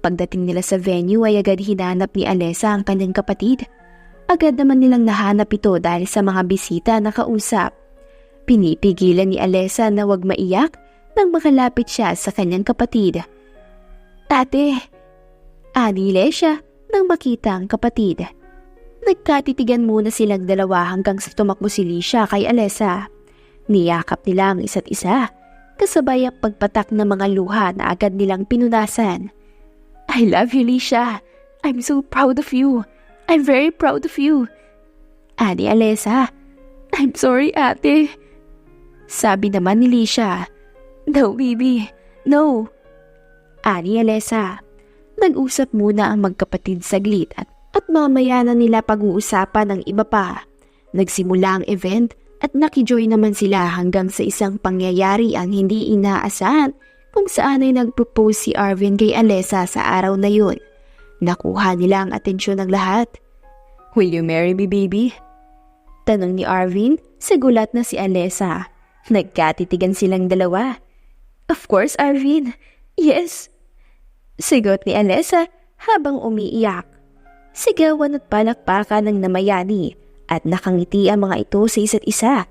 Pagdating nila sa venue ay agad hinanap ni Alessa ang kanyang kapatid. Agad naman nilang nahanap ito dahil sa mga bisita na kausap. Pinipigilan ni Alessa na wag maiyak nang makalapit siya sa kanyang kapatid. Ate, ani siya nang makita ang kapatid. Nagkatitigan muna silang dalawa hanggang sa tumakbo si Lisha kay Alessa. Niyakap nila ang isa't isa, kasabay ang pagpatak ng mga luha na agad nilang pinunasan. I love you, Lisha. I'm so proud of you. I'm very proud of you. Ani Alessa. I'm sorry, ate. Sabi naman ni Lisha. No, baby. No. Ani Alessa. Nag-usap muna ang magkapatid saglit at mamaya na nila pag-uusapan ng iba pa. Nagsimula ang event at nakijoy naman sila hanggang sa isang pangyayari ang hindi inaasahan kung saan ay nag-propose si Arvin kay Alessa sa araw na yun. Nakuha nila ang atensyon ng lahat. Will you marry me, baby? Tanong ni Arvin sa gulat na si Alessa. Nagkatitigan silang dalawa. Of course, Arvin. Yes. Sigot ni Alessa habang umiiyak. Sigawan at palakpakan ng namayani at nakangiti ang mga ito sa isa't isa.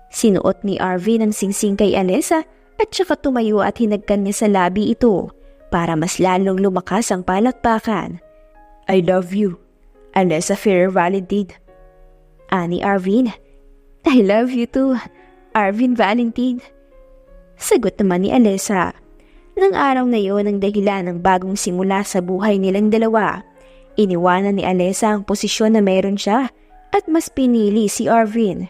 Sinuot ni Arvin ang singsing kay Alessa at saka tumayo at hinagkan niya sa labi ito para mas lalong lumakas ang palakpakan. I love you, Alessa Ferrer-Valentine. Ani Arvin. I love you too, Arvin Valentine. Sagot naman ni Alessa. Nang araw na iyon ang dahilan ng bagong simula sa buhay nilang dalawa. Iniwanan ni Alessa ang posisyon na meron siya at mas pinili si Arvin.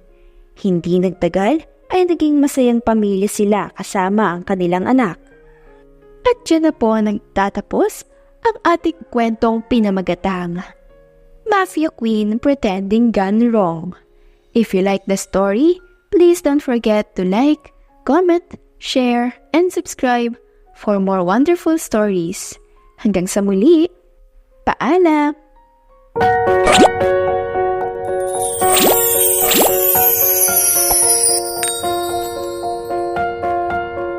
Hindi nagtagal ay naging masayang pamilya sila kasama ang kanilang anak. At dyan na po nagtatapos ang ating kwentong pinamagatang Mafia Queen Pretending Gone Wrong. If you like the story, please don't forget to like, comment, share, and subscribe for more wonderful stories. Hanggang sa muli, paalam!